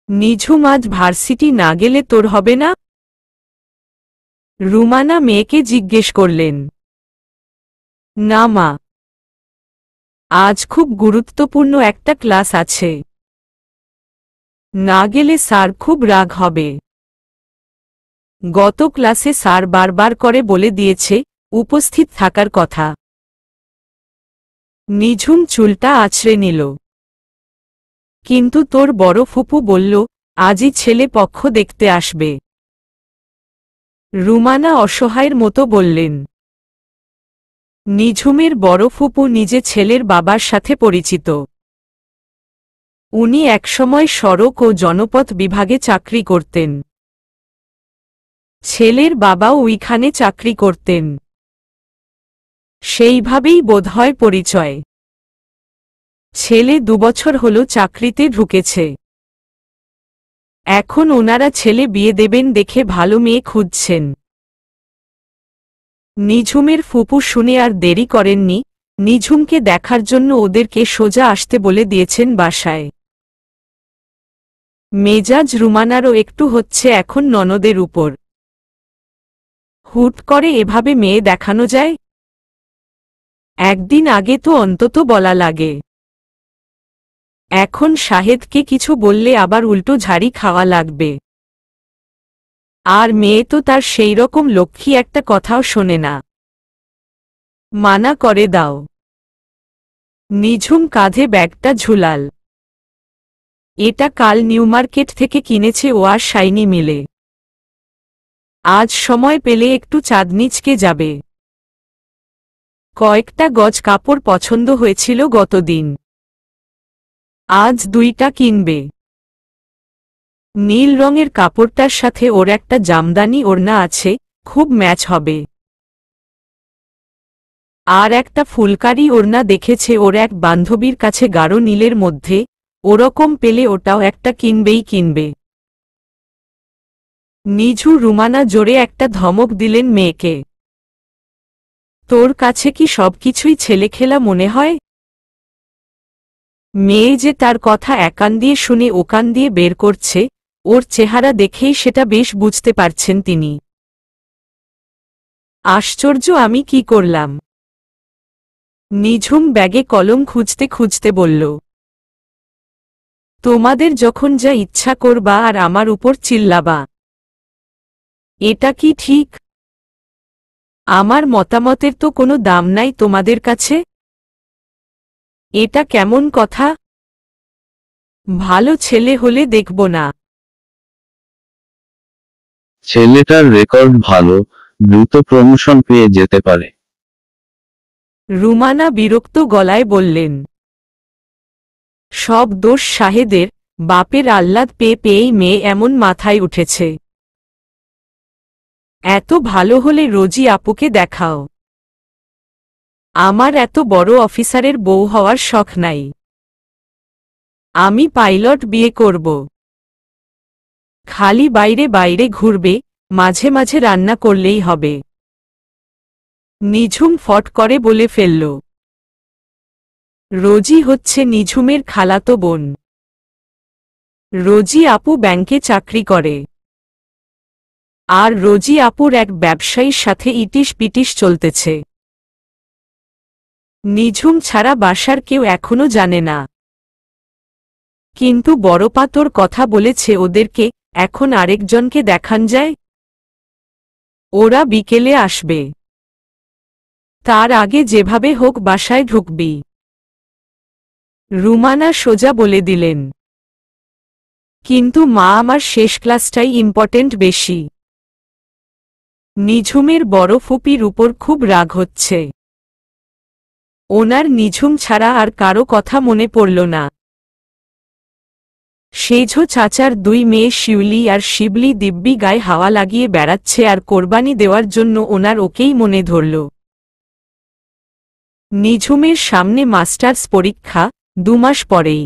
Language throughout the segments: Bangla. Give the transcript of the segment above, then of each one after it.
নিঝুম, আজ ভার্সিটি না গেলে তোর হবে না? রুমানা মেয়েকে জিজ্ঞেস করলেন। না মা, আজ খুব গুরুত্বপূর্ণ একটা ক্লাস আছে। না গেলে স্যার খুব রাগ হবে। গত ক্লাসে স্যার বারবার করে বলে দিয়েছে উপস্থিত থাকার কথা। নিঝুম চুলটা আছড়ে নিল। কিন্তু তোর বড় ফুপু বলল আজই ছেলে পক্ষ দেখতে আসবে। রুমানা অসহায়ের মতো বললেন। নিঝুমের বড় ফুপু নিজে ছেলের বাবার সাথে পরিচিত। উনি একসময় সড়ক ও জনপথ বিভাগে চাকরি করতেন। ছেলের বাবাও ওইখানে চাকরি করতেন। সেইভাবেই বোধহয় পরিচয়। ছেলে 2 বছর হলো চাকরিতে ঢুকেছে। এখন ওনারা ছেলে বিয়ে দেবেন দেখে ভালো মেয়ে খুঁজছেন। নিঝুমের ফুপু শুনে আর দেরি করেননি, নিঝুমকে দেখার জন্য ওদেরকে সোজা আসতে বলে দিয়েছেন বাসায়। মেজাজ রুমানারও একটু হচ্ছে এখন ননদের উপর। হুট করে এভাবে মেয়ে দেখানো যায়? একদিন আগে তো অন্তত বলা লাগে। এখন শাহেদকে কিছু বললে আবার উল্টো ঝাড়ি খাওয়া লাগবে। আর মেয়ে তো তার সেই রকম লক্ষ্মী, একটা কথাও শোনে না। মানা করে দাও। নিঝুম কাঁধে ব্যাগটা ঝুলাল। এটা কাল নিউমার্কেট থেকে কিনেছে ও আর শাইনি মিলে। আজ সময় পেলে একটু চাঁদনিচকে যাবে। কয়েকটা গজ কাপড় পছন্দ হয়েছিল গতদিন। আজ 2টা কিনবে। নীল রঙের কাপড়টার সাথে ওর একটা জামদানি ওড়না আছে, খুব ম্যাচ হবে। আর একটা ফুলকারি ওড়না দেখেছে ওর এক বান্ধবীর কাছে গাঢ় নীলের মধ্যে, ওরকম পেলে ওটাও একটা কিনবেই কিনবে। নিঝু রুমানা জোরে একটা ধমক দিলেন মেয়েকে। তোর কাছে কি সবকিছুই ছেলেখেলা মনে হয়? মেয়ে যে তার কথা একান দিয়ে শুনে ওকান দিয়ে বের করছে, ওর চেহারা দেখেই সেটা বেশ বুঝতে পারছেন তিনি। আশ্চর্য, আমি কি করলাম? নিঝুম ব্যাগে কলম খুঁজতে খুঁজতে বলল। তোমাদের যখন যা ইচ্ছা করবা আর আমার উপর চিল্লাবা। এটা কি ঠিক? আমার মতামতের তো কোনো দাম নাই তোমাদের কাছে? এটা কেমন কথা? ভালো ছেলে হলে দেখব না? ছেলেটার রেকর্ড ভালো, দ্রুত প্রমোশন পেয়ে যেতে পারে। রুমানা বিরক্ত গলায় বললেন। সব দোষ শাহেদের, বাপের আহ্লাদ পেয়ে পেয়েই মেয়ে এমন মাথায় উঠেছে। এত ভালো হলে রোজি আপুকে দেখাও। আমার এত বড় অফিসারের বউ হওয়ার শখ নাই। আমি পাইলট বিয়ে করব। খালি বাইরে বাইরে ঘুরবে, মাঝে মাঝে রান্না করলেই হবে। নিঝুম ফট করে বলে ফেলল। রোজি হচ্ছে নিঝুমের খালাতো বোন। রোজি আপু ব্যাংকে চাকরি করে। আর রোজি আপুর এক ব্যবসায়ীর সাথে ইটিস পিটিস চলতেছে। নিঝুম ছাড়া বাসার কেউ এখনো জানে না। কিন্তু বড়পা তোর কথা বলেছে ওদেরকে এখন আরেকজনকে দেখান যায়। ওরা বিকেলে আসবে। তার আগে যেভাবে হোক বাসায় ঢুকবি। রুমানা সোজা বলে দিলেন। কিন্তু মা, আমার শেষ ক্লাসটাই ইম্পর্টেন্ট বেশি। নিঝুমের বড় ফুপির উপর খুব রাগ হচ্ছে। ওনার নিঝুম ছাড়া আর কারো কথা মনে পড়ল না। সেঝো চাচার 2 মেয়ে শিউলি আর শিবলি দিব্যি গায়ে হাওয়া লাগিয়ে বেড়াচ্ছে আর কোরবানি দেওয়ার জন্য ওনার ওকেই মনে ধরল। নিঝুমের সামনে মাস্টার্স পরীক্ষা, 2 মাস পরেই।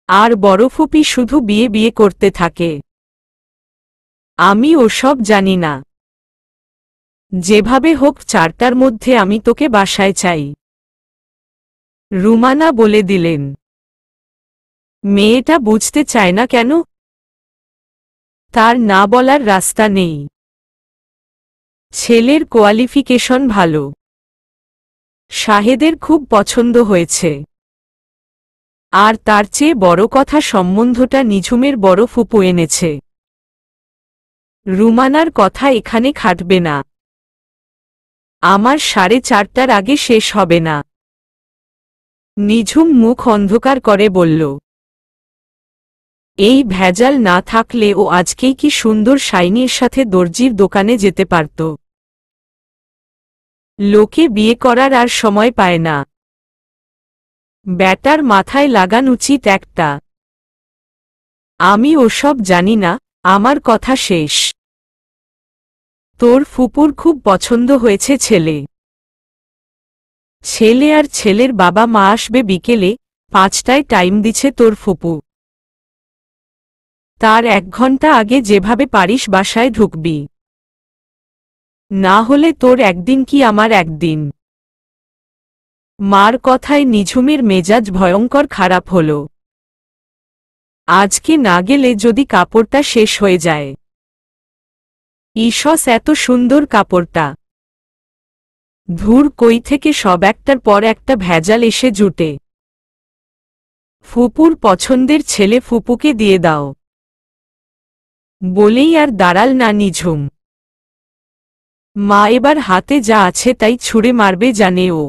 আর বড় ফুপি শুধু বিয়ে বিয়ে করতে থাকে। আমি ওসব জানি না। যেভাবে হোক 4টার মধ্যে আমি তোকে বাসায় চাই। রুমানা বলে দিলেন। মেয়েটা বুঝতে চায় না কেন? তার না বলার রাস্তা নেই। ছেলের কোয়ালিফিকেশন ভালো। শাহেদের খুব পছন্দ হয়েছে। আর তার চেয়ে বড় কথা, সম্বন্ধটা নিঝুমের বড় ফুপু এনেছে। রুমানার কথা এখানে খাটবে না। আমার 4:30টার আগে শেষ হবে না। নিঝুম মুখ অন্ধকার করে বলল, এই ভেজাল না থাকলে ও আজকেই কি সুন্দর শাইনির সাথে দর্জির দোকানে যেতে পারত। লোকে বিয়ে করার আর সময় পায় না। ব্যাটার মাথায় লাগান উচিত একটা। আমি ওসব জানি না, আমার কথা শেষ। তোর ফুপুর খুব পছন্দ হয়েছে ছেলে। ছেলে আর ছেলের বাবা মা আসবে বিকেলে 5টায়, টাইম দিচ্ছে তোর ফুপু। তার 1 ঘন্টা আগে যেভাবে পারিস বাসায় ঢুকবি। না হলে তোর একদিন কি আমার একদিন। মার কথায় নিঝুমের মেজাজ ভয়ঙ্কর খারাপ হল। আজকে না গেলে যদি কাপড়টা শেষ হয়ে যায়। ঈষৎ এত সুন্দর কাপড়টা। ধুর, কই থেকে সব একটার পর একটা ভেজাল এসে জুটে। ফুপুর পছন্দের ছেলে ফুপুকে দিয়ে দাও বলেই আর দাঁড়াল না নিঝুম। মা এবার হাতে যা আছে তাই ছুঁড়ে মারবে জানে ও।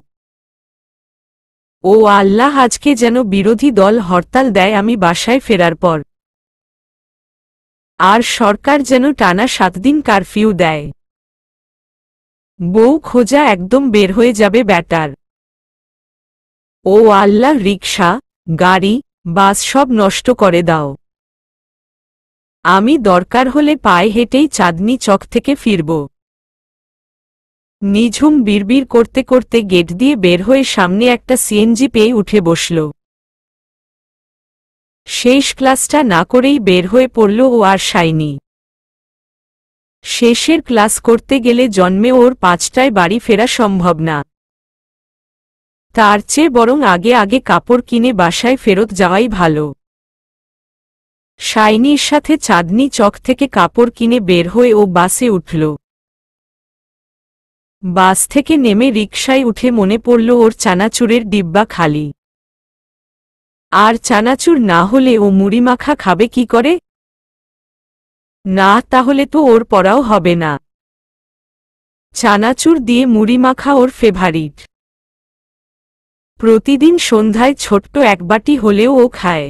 ও আল্লাহ, আজকে যেন বিরোধী দল হরতাল দেয় আমি বাসায় ফেরার পর। আর সরকার যেন টানা 7 দিন কারফিউ দেয়। বউ খোঁজা একদম বের হয়ে যাবে ব্যাটার। ও আল্লাহ, রিকশা, গাড়ি, বাস সব নষ্ট করে দাও। আমি দরকার হলে পায়ে হেঁটেই চাঁদনি চক থেকে ফিরব। নিঝুম বিড়বিড় করতে করতে গেট দিয়ে বের হয়ে সামনে একটা সিএনজি পেয়ে উঠে বসল। শেষ ক্লাসটা না করেই বের হয়ে পড়ল ও আর শাইনি। শেষের ক্লাস করতে গেলে জন্মে ওর 5টায় বাড়ি ফেরা সম্ভব না। তার চেয়ে বরং আগে আগে কাপড় কিনে বাসায় ফেরত যাওয়াই ভালো। শাইনির সাথে চাঁদনি চক থেকে কাপড় কিনে বের হয়ে ও বাসে উঠল। বাস থেকে নেমে রিকশায় উঠে মনে পড়ল ওর চানাচুরের ডিব্বা খালি। আর চানাচুর না হলে ও মুড়িমাখা খাবে কি করে? না, তাহলে তো ওর পড়াও হবে না। চানাচুর দিয়ে মুড়িমাখা ওর ফেভারিট। প্রতিদিন সন্ধ্যায় ছোট্ট এক বাটি হলেও ও খায়।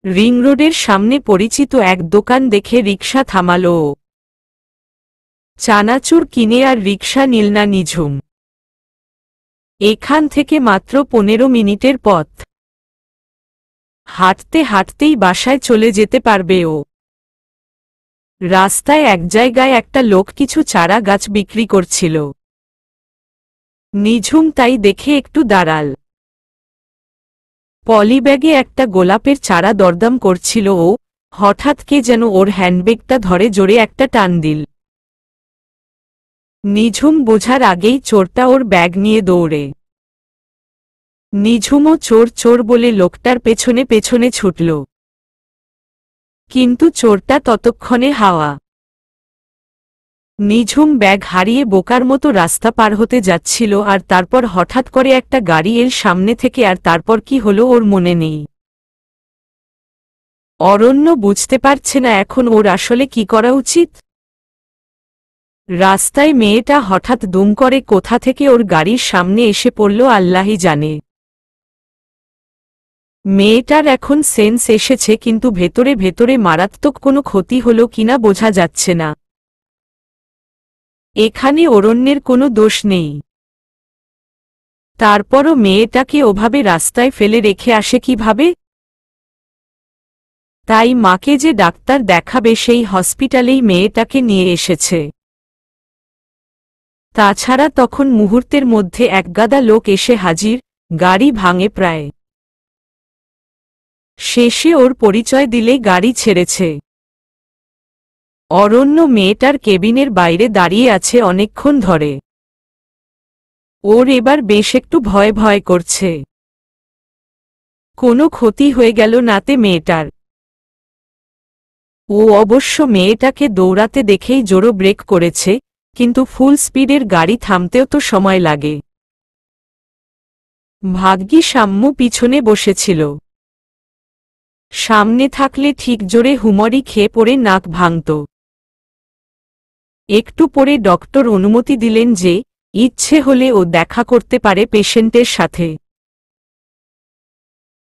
রিং রোডের সামনে পরিচিত এক দোকান দেখে রিকশা থামাল ও। চানাচুর কিনে আর রিকশা নিল না নিঝুম। এখান থেকে মাত্র 15 মিনিটের পথ। হাঁটতে হাঁটতেই বাসায় চলে যেতে পারবে ও। রাস্তায় এক জায়গায় একটা লোক কিছু চারা গাছ বিক্রি করছিল। নিঝুম তাই দেখে একটু দাঁড়াল। পলিব্যাগে একটা গোলাপের চারা দরদাম করছিল ও। হঠাৎ কে যেন ওর হ্যান্ডব্যাগটা ধরে জোরে একটা টান দিল। নিঝুম বোঝার আগেই চোরটা ওর ব্যাগ নিয়ে দৌড়ে। নিঝুমও চোর চোর বলে লোকটার পেছনে পেছনে ছুটল। কিন্তু চোরটা ততক্ষণে হাওয়া। নিঝুম ব্যাগ হারিয়ে বোকার মতো রাস্তা পার হতে যাচ্ছিল আর তারপর হঠাৎ করে একটা গাড়ি এর সামনে থেকে, আর তারপর কি হলো ওর মনে নেই। অরণ্য বুঝতে পারছে না এখন ওর আসলে কি করা উচিত। রাস্তায় মেয়েটা হঠাৎ দুম করে কোথা থেকে ওর গাড়ির সামনে এসে পড়ল আল্লাহই জানে। মেয়েটার এখন সেন্স এসেছে, কিন্তু ভেতরে ভেতরে মারাত্মক কোনো ক্ষতি হলো কিনা বোঝা যাচ্ছে না। এখানে অরণ্যের কোনো দোষ নেই। তারপরও মেয়েটাকে ওভাবে রাস্তায় ফেলে রেখে আসে কিভাবে? তাই মাকে যে ডাক্তার দেখাবে সেই হসপিটালেই মেয়েটাকে নিয়ে এসেছে। তাছাড়া তখন মুহূর্তের মধ্যে একগাদা লোক এসে হাজির, গাড়ি ভাঙে প্রায়। শেষে ওর পরিচয় দিলে গাড়ি ছেড়েছে। অরণ্য মেয়েটার কেবিনের বাইরে দাঁড়িয়ে আছে অনেকক্ষণ ধরে। ওর এবার বেশ একটু ভয় ভয় করছে। কোনো ক্ষতি হয়ে গেল নাতে মেয়েটার। ও অবশ্য মেয়েটাকে দৌড়াতে দেখেই জোরে ব্রেক করেছে, কিন্তু ফুল স্পিডের গাড়ি থামতেও তো সময় লাগে। ভাগ্যিস আম্মু পিছনে বসেছিল। সামনে থাকলে ঠিক জোরে হুমড়ি খেয়ে পড়ে নাক ভাঙত। একটু পরে ডক্টর অনুমতি দিলেন যে ইচ্ছে হলে ও দেখা করতে পারে পেশেন্টের সাথে।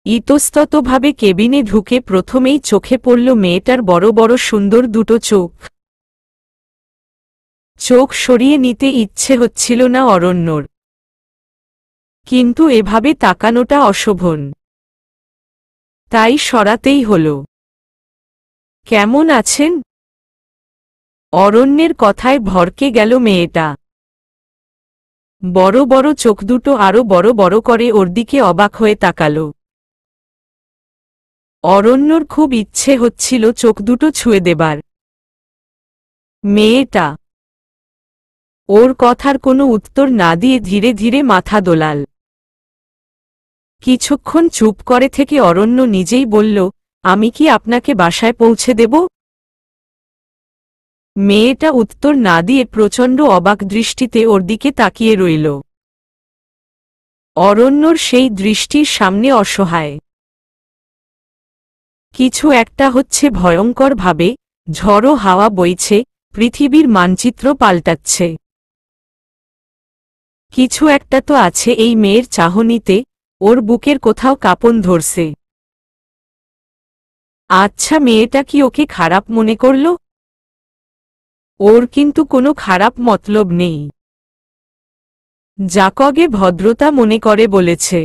ইতস্ততভাবে কেবিনে ঢুকে প্রথমেই চোখে পড়ল মেয়েটার বড় বড় সুন্দর দুটো চোখ। চোখ সরিয়ে নিতে ইচ্ছে হচ্ছিল না অরণ্যর, কিন্তু এভাবে তাকানোটা অশোভন, তাই সরাতেই হল। কেমন আছেন? অরণ্যের কথায় ভরকে গেল মেয়েটা। বড় বড় চোখ দুটো আরো বড় বড় করে ওর দিকে অবাক হয়ে তাকাল। অরণ্যর খুব ইচ্ছে হচ্ছিল চোখ দুটো ছুঁয়ে দেবার। মেয়েটা ওর কথার কোনো উত্তর না দিয়ে ধীরে ধীরে মাথা দোলাল। কিছুক্ষণ চুপ করে থেকে অরণ্য নিজেই বলল, আমি কি আপনাকে বাসায় পৌঁছে দেব? মেয়েটা উত্তর না দিয়ে প্রচণ্ড অবাক দৃষ্টিতে ওর দিকে তাকিয়ে রইল। অরণ্যর সেই দৃষ্টির সামনে অসহায় কিছু একটা হচ্ছে। ভয়ঙ্করভাবে ঝড়ো হাওয়া বইছে, পৃথিবীর মানচিত্র পাল্টাচ্ছে। কিছু একটা তো আছে এই মেয়ের চাহনিতে, ওর বুকের কোথাও কাঁপন ধরছে। আচ্ছা, মেয়েটা কি ওকে খারাপ মনে করল? ওর কিন্তু কোনো খারাপ মতলব নেই। জাকগে ভদ্রতা মনে করে বলেছে,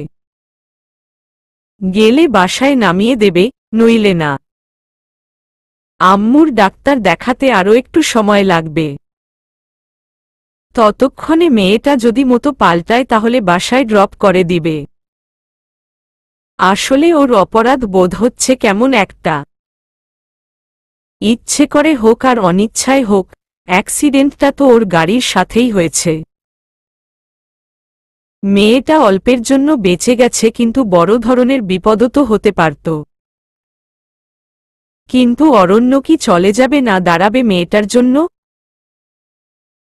গেলে বাসায় নামিয়ে দেবে, নইলে না। আম্মুর ডাক্তার দেখাতে আরও একটু সময় লাগবে। ততক্ষণে মেয়েটা যদি মতো পাল্টায় তাহলে বাসায় ড্রপ করে দিবে। আসলে ওর অপরাধ বোধ হচ্ছে কেমন একটা। ইচ্ছে করে হোক আর অনিচ্ছায় হোক, অ্যাক্সিডেন্টটা তো ওর গাড়ির সাথেই হয়েছে। মেয়েটা অল্পের জন্য বেঁচে গেছে, কিন্তু বড় ধরনের বিপদও তো হতে পারত। কিন্তু অরণ্য কি চলে যাবে না দাঁড়াবে মেয়েটার জন্য?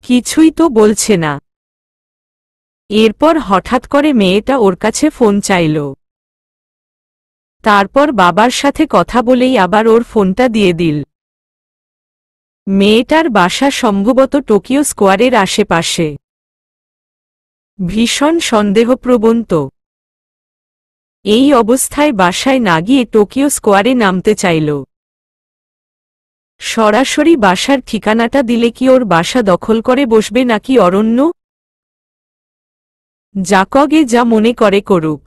কিছুই তো বলছে না। এরপর হঠাৎ করে মেয়েটা ওর কাছে ফোন চাইল। তারপর বাবার সাথে কথা বলেই আবার ওর ফোনটা দিয়ে দিল। মেয়েটার বাসা সম্ভবত টোকিও স্কোয়ারের আশেপাশে। ভীষণ সন্দেহপ্রবণ তো। এই অবস্থায় বাসায় না গিয়ে টোকিও স্কোয়ারে নামতে চাইল। সরাসরি বাসার ঠিকানাটা দিলে কি ওর বাসা দখল করে বসবে নাকি অরণ্য? জাকগে যা মনে করে করুক,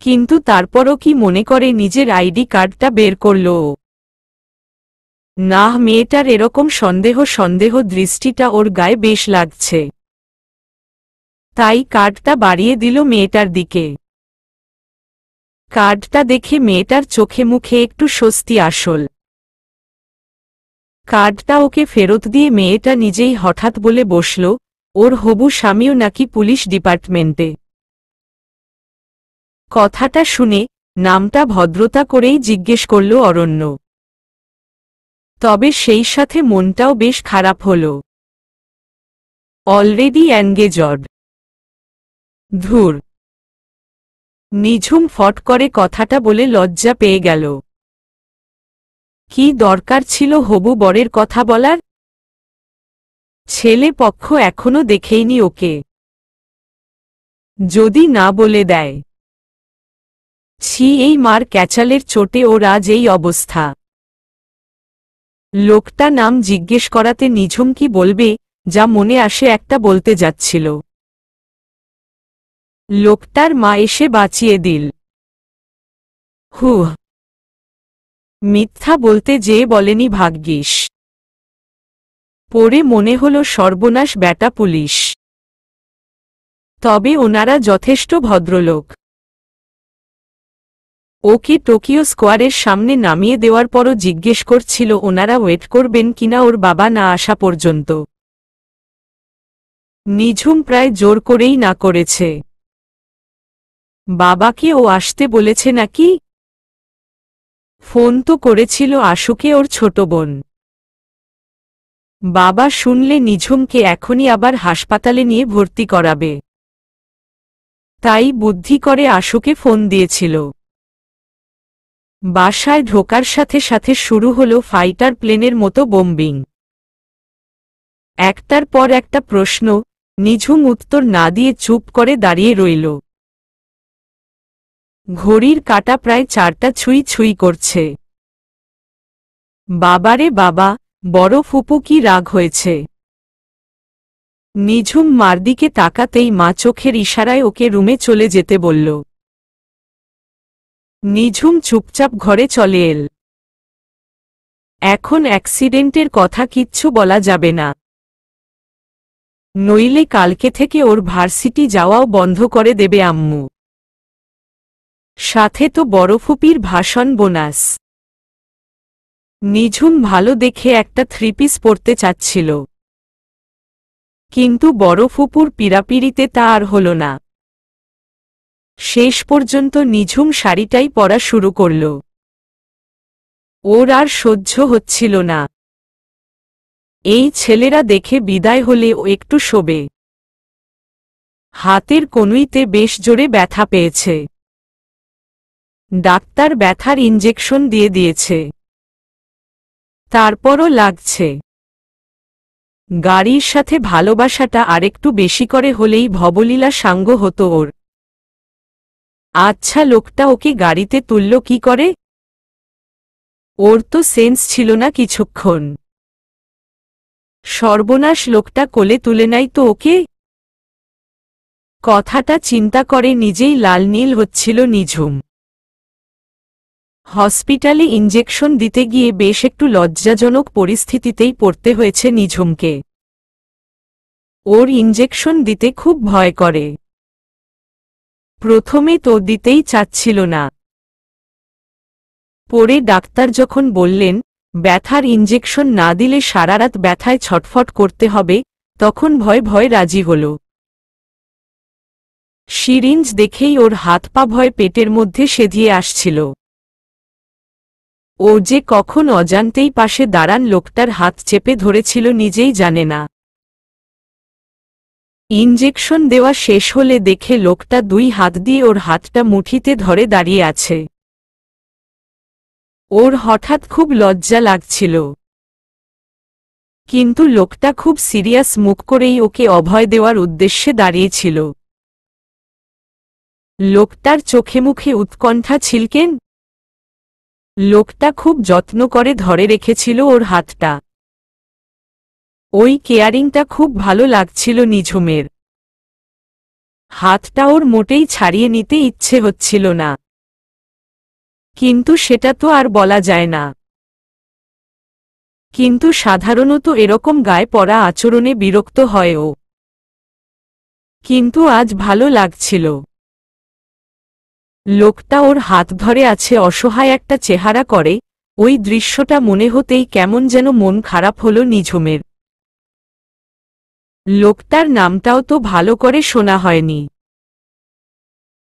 কিন্তু তারপরও কি মনে করে নিজের আইডি কার্ডটা বের করল ও? না, মেয়েটার এরকম সন্দেহ দৃষ্টিটা ওর গায়ে বেশ লাগছে। তাই কার্ডটা বাড়িয়ে দিল মেয়েটার দিকে। কার্ডটা দেখে মেয়েটার চোখে মুখে একটু স্বস্তি আসল। কার্ডটা ওকে ফেরত দিয়ে মেয়েটা নিজেই হঠাৎ বলে বসল, ওর হবু স্বামীও নাকি পুলিশ ডিপার্টমেন্টে। কথাটা শুনে নামটা ভদ্রতা করেই জিজ্ঞেস করল অরণ্য। তবে সেই সাথে মনটাও বেশ খারাপ হল। Already engaged. ধুর। নিঝুম ফট করে কথাটা বলে লজ্জা পেয়ে গেল। কি দরকার ছিল হবু বরের কথা বলার? ছেলে পক্ষ এখনো দেখেইনি ওকে। যদি না বলে দেয়। ছি, এই মার ক্যাচালের চোটে ওর আজ এই অবস্থা। লোকটা নাম জিজ্ঞেস করাতে নিঝুম কি বলবে, যা মনে আসে একটা বলতে যাচ্ছিল। লোকটার মা এসে বাঁচিয়ে দিল। হুহ। মিথ্যা বলতে যেয়ে বলেনি ভাগ্যিস। পরে মনে হলো সর্বনাশ, ব্যাটা পুলিশ। তবে ওনারা যথেষ্ট ভদ্রলোক। ওকে টোকিও স্কোয়ারের সামনে নামিয়ে দেওয়ার পরও জিজ্ঞেস করছিল ওনারা ওয়েট করবেন কিনা ওর বাবা না আসা পর্যন্ত। নিঝুম প্রায় জোর করেই না করেছে। বাবাকে ও আসতে বলেছে নাকি? ফোন তো করেছিল আশুকে, ওর ছোট বোন। বাবা শুনলে নিঝুমকে এখনই আবার হাসপাতালে নিয়ে ভর্তি করাবে, তাই বুদ্ধি করে আশুকে ফোন দিয়েছিল। বাসায় ঢোকার সাথে সাথে শুরু হলো ফাইটার প্লেনের মতো বোম্বিং। একটার পর একটা প্রশ্ন, নিঝুম উত্তর না দিয়ে চুপ করে দাঁড়িয়ে রইল। ঘড়ির কাঁটা প্রায় 4টা ছুঁই ছুঁই করছে। বাবারে বাবা, বড় ফুপু কি রাগ হয়েছে? নিঝুম মার দিকে তাকাতেই মা চোখের ইশারায় ওকে রুমে চলে যেতে বলল। নিঝুম চুপচাপ ঘরে চলে এল। এখন অ্যাক্সিডেন্টের কথা কিচ্ছু বলা যাবে না, নইলে কালকে থেকে ওর ভার্সিটি যাওয়াও বন্ধ করে দেবে আম্মু। সাথে তো বড় ফুপির ভাষণ বোনাস। নিঝুম ভালো দেখে একটা 3 পিস পরতে চাচ্ছিল, কিন্তু বড় ফুপুর পীড়াপিড়িতে তা আর হল না। শেষ পর্যন্ত নিঝুম শাড়িটাই পরা শুরু করল। ওর আর সহ্য হচ্ছিল না। এই ছেলেরা দেখে বিদায় হলে ও একটু শোবে। হাতের কনুইতে বেশ জোরে ব্যথা পেয়েছে। ডাক্তার ব্যথার ইঞ্জেকশন দিয়ে দিয়েছে, তারপরও লাগছে। গাড়ির সাথে ভালোবাসাটা আরেকটু বেশি করে হলেই ভবলীলা সাঙ্গ হতো ওর। আচ্ছা, লোকটা ওকে গাড়িতে তুলল কি করে? ওর তো সেন্স ছিল না কিছুক্ষণ। সর্বনাশ, লোকটা কোলে তুলে নাই তো ওকে? কথাটা চিন্তা করে নিজেই লাল নীল হচ্ছিল নিঝুম। হসপিটালে ইঞ্জেকশন দিতে গিয়ে বেশ একটু লজ্জাজনক পরিস্থিতিতেই পড়তে হয়েছে নিঝুমকে। ওর ইঞ্জেকশন দিতে খুব ভয় করে। প্রথমে তো দিতেই চাচ্ছিল না। পরে ডাক্তার যখন বললেন ব্যথার ইঞ্জেকশন না দিলে সারারাত ব্যথায় ছটফট করতে হবে, তখন ভয় ভয় রাজি হল। সিরিঞ্জ দেখেই ওর হাত পা ভয় পেটের মধ্যে সেধিয়ে আসছিল। ও যে কখন অজান্তেই পাশে দাঁড়ান লোকটার হাত চেপে ধরেছিল নিজেই জানে না। ইঞ্জেকশন দেওয়া শেষ হলে দেখে লোকটা 2 হাত দিয়ে ওর হাতটা মুঠিতে ধরে দাঁড়িয়ে আছে। ওর হঠাৎ খুব লজ্জা লাগছিল, কিন্তু লোকটা খুব সিরিয়াস মুখ করেই ওকে অভয় দেওয়ার উদ্দেশ্যে দাঁড়িয়েছিল। লোকটার চোখে মুখে উৎকণ্ঠা ছিলকেন। লোকটা খুব যত্ন করে ধরে রেখেছিল ওর হাতটা। ওই কেয়ারিংটা খুব ভালো লাগছিল নিঝুমের। হাতটা ওর মোটেই ছাড়িয়ে নিতে ইচ্ছে হচ্ছিল না, কিন্তু সেটা তো আর বলা যায় না। কিন্তু সাধারণত এরকম গায়ে পড়া আচরণে বিরক্ত হয় ও, কিন্তু আজ ভালো লাগছিল। লোকটা ওর হাত ধরে আছে অসহায় একটা চেহারা করে, ওই দৃশ্যটা মনে হতেই কেমন যেন মন খারাপ হল নিঝুমের। লোকটার নামটাও তো ভালো করে শোনা হয়নি।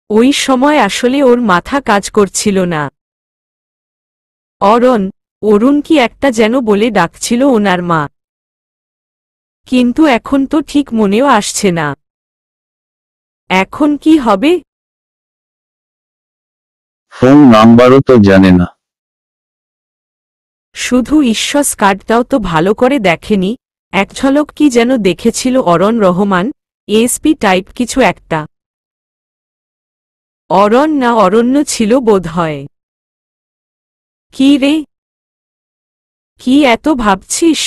ওই সময় আসলে ওর মাথা কাজ করছিল না। অরণ, অরুণ কি একটা যেন বলে ডাকছিল ওনার মা, কিন্তু এখন তো ঠিক মনেও আসছে না। এখন কি হবে? ফোন নাম্বারও তো জানে না। শুধু ঈশ্বর কার্ডটাও তো ভালো করে দেখেনি। এক ঝলক কি যেন দেখেছিল অরণ রহমান, এএসপি টাইপ কিছু একটা। অরণ না অরণ্য ছিল বোধহয়। কি রে, কি এত ভাবছিস?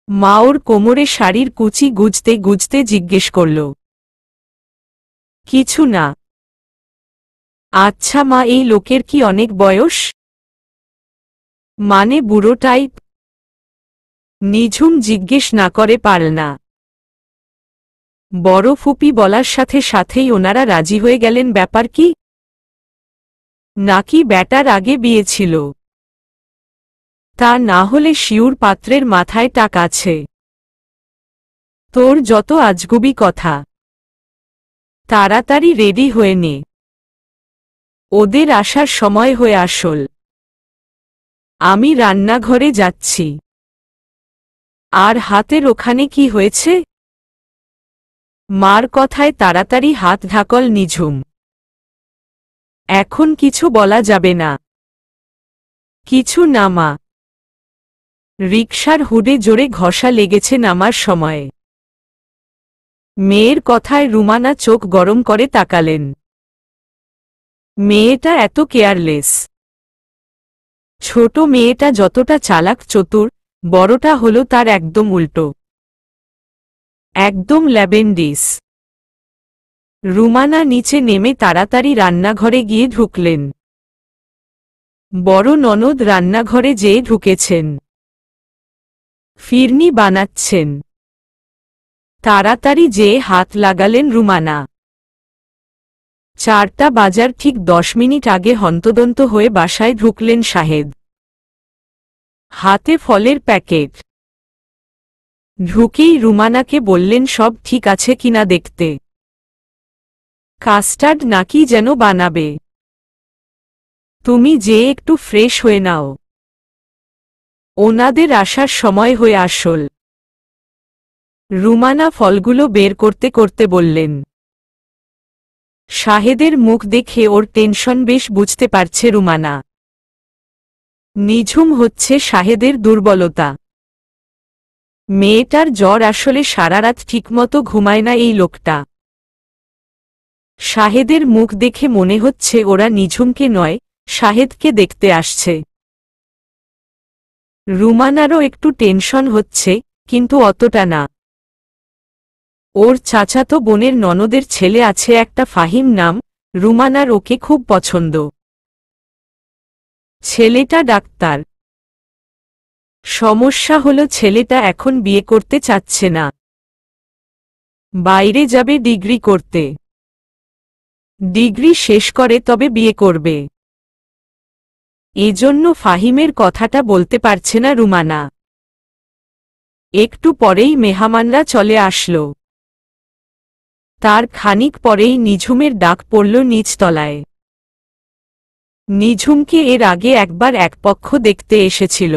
মা ওর কোমরে শাড়ির কুচি গুজতে গুজতে জিজ্ঞেস করল। কিছু না। আচ্ছা মা, এই লোকের কি অনেক বয়স? মানে বুড়ো টাইপ? নিঝুম জিজ্ঞেস না করে পারল না। বড় ফুপি বলার সাথে সাথেই ওনারা রাজি হয়ে গেলেন। ব্যাপার কি? নাকি ব্যাটার আগে বিয়ে ছিল? তা না হলে শিউর পাত্রের মাথায় টাক আছে। তোর যত আজগুবি কথা। তাড়াতাড়ি রেডি হয়ে নে, ওদের আসার সময় হয়ে আসল। আমি রান্নাঘরে যাচ্ছি। আর হাতের ওখানে কি হয়েছে? মার কথায় তাড়াতাড়ি হাত ঢাকল নিঝুম। এখন কিছু বলা যাবে না। কিছু না মা। রিকশার হুডে জোরে ঘষা লেগেছে নামার সময়ে। মেয়ের কথায় রুমানা চোখ গরম করে তাকালেন। মেয়েটা এত কেয়ারলেস। ছোট মেয়েটা যতটা চালাক চতুর, বড়টা হলো তার একদম উল্টো। একদম ল্যাবেন্ডিস। রুমানা নিচে নেমে তাড়াতাড়ি রান্নাঘরে গিয়ে ঢুকলেন। বড় ননদ রান্নাঘরে যেয়ে ঢুকেছেন। ফিরনি বানাচ্ছেন। তাড়াতাড়ি যেয়ে হাত লাগালেন রুমানা। 4টা বাজার ঠিক 10 মিনিট আগে হন্তদন্ত হয়ে বাসায় ঢুকলেন শাহেদ। হাতে ফলের প্যাকেট। ঢুকেই রুমানাকে বললেন সব ঠিক আছে কিনা দেখতে। কাস্টার্ড নাকি যেন বানাবে। তুমি যে একটু ফ্রেশ হয়ে নাও। ওনাদের আসার সময় হয়ে আসল। রুমানা ফলগুলো বের করতে করতে বললেন। শাহেদের মুখ দেখে ওর টেনশন বেশ বুঝতে পারছে রুমানা। নিঝুম হচ্ছে শাহেদের দুর্বলতা। মেয়েটার জ্বর আসলে সারারাত ঠিকমতো ঘুমায় না এই লোকটা। শাহেদের মুখ দেখে মনে হচ্ছে ওরা নিঝুমকে নয়, শাহেদকে দেখতে আসছে। রুমানারও একটু টেনশন হচ্ছে, কিন্তু অতটা না। ওর চাচাতো বোনের ননদের ছেলে আছে একটা ফাহিম নাম, রুমানার ওকে খুব পছন্দ। ছেলেটা ডাক্তার। সমস্যা হলো ছেলেটা এখন বিয়ে করতে চাচ্ছে না। বাইরে যাবে ডিগ্রি করতে। ডিগ্রি শেষ করে তবে বিয়ে করবে। এজন্য ফাহিমের কথাটা বলতে পারছে না রুমানা। একটু পরেই মেহমানরা চলে আসলো। তার খানিক পরেই নিঝুমের ডাক পড়ল নিচতলায়। নিঝুমকে এর আগে একবার এক পক্ষ দেখতে এসেছিল।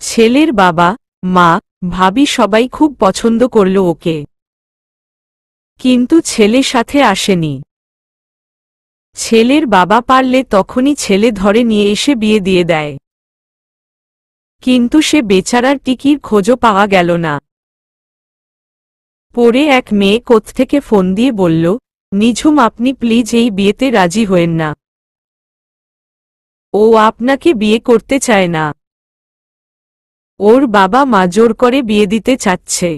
ছেলের বাবা, মা, ভাবি সবাই খুব পছন্দ করল ওকে। কিন্তু ছেলে সাথে আসেনি। ছেলের বাবা পারলে তখনই ছেলে ধরে নিয়ে এসে বিয়ে দিয়ে দেয়। কিন্তু সে বেচারার টিকির খোঁজও পাওয়া গেল না। পরে এক মেয়ে কোত্থেকে ফোন দিয়ে বলল, নিঝুম আপনি প্লিজ এই বিয়েতে রাজি হয়েন না। ও আপনাকে বিয়ে করতে চায় না। ওর বাবা মা জোর করে বিয়ে দিতে চাচ্ছে।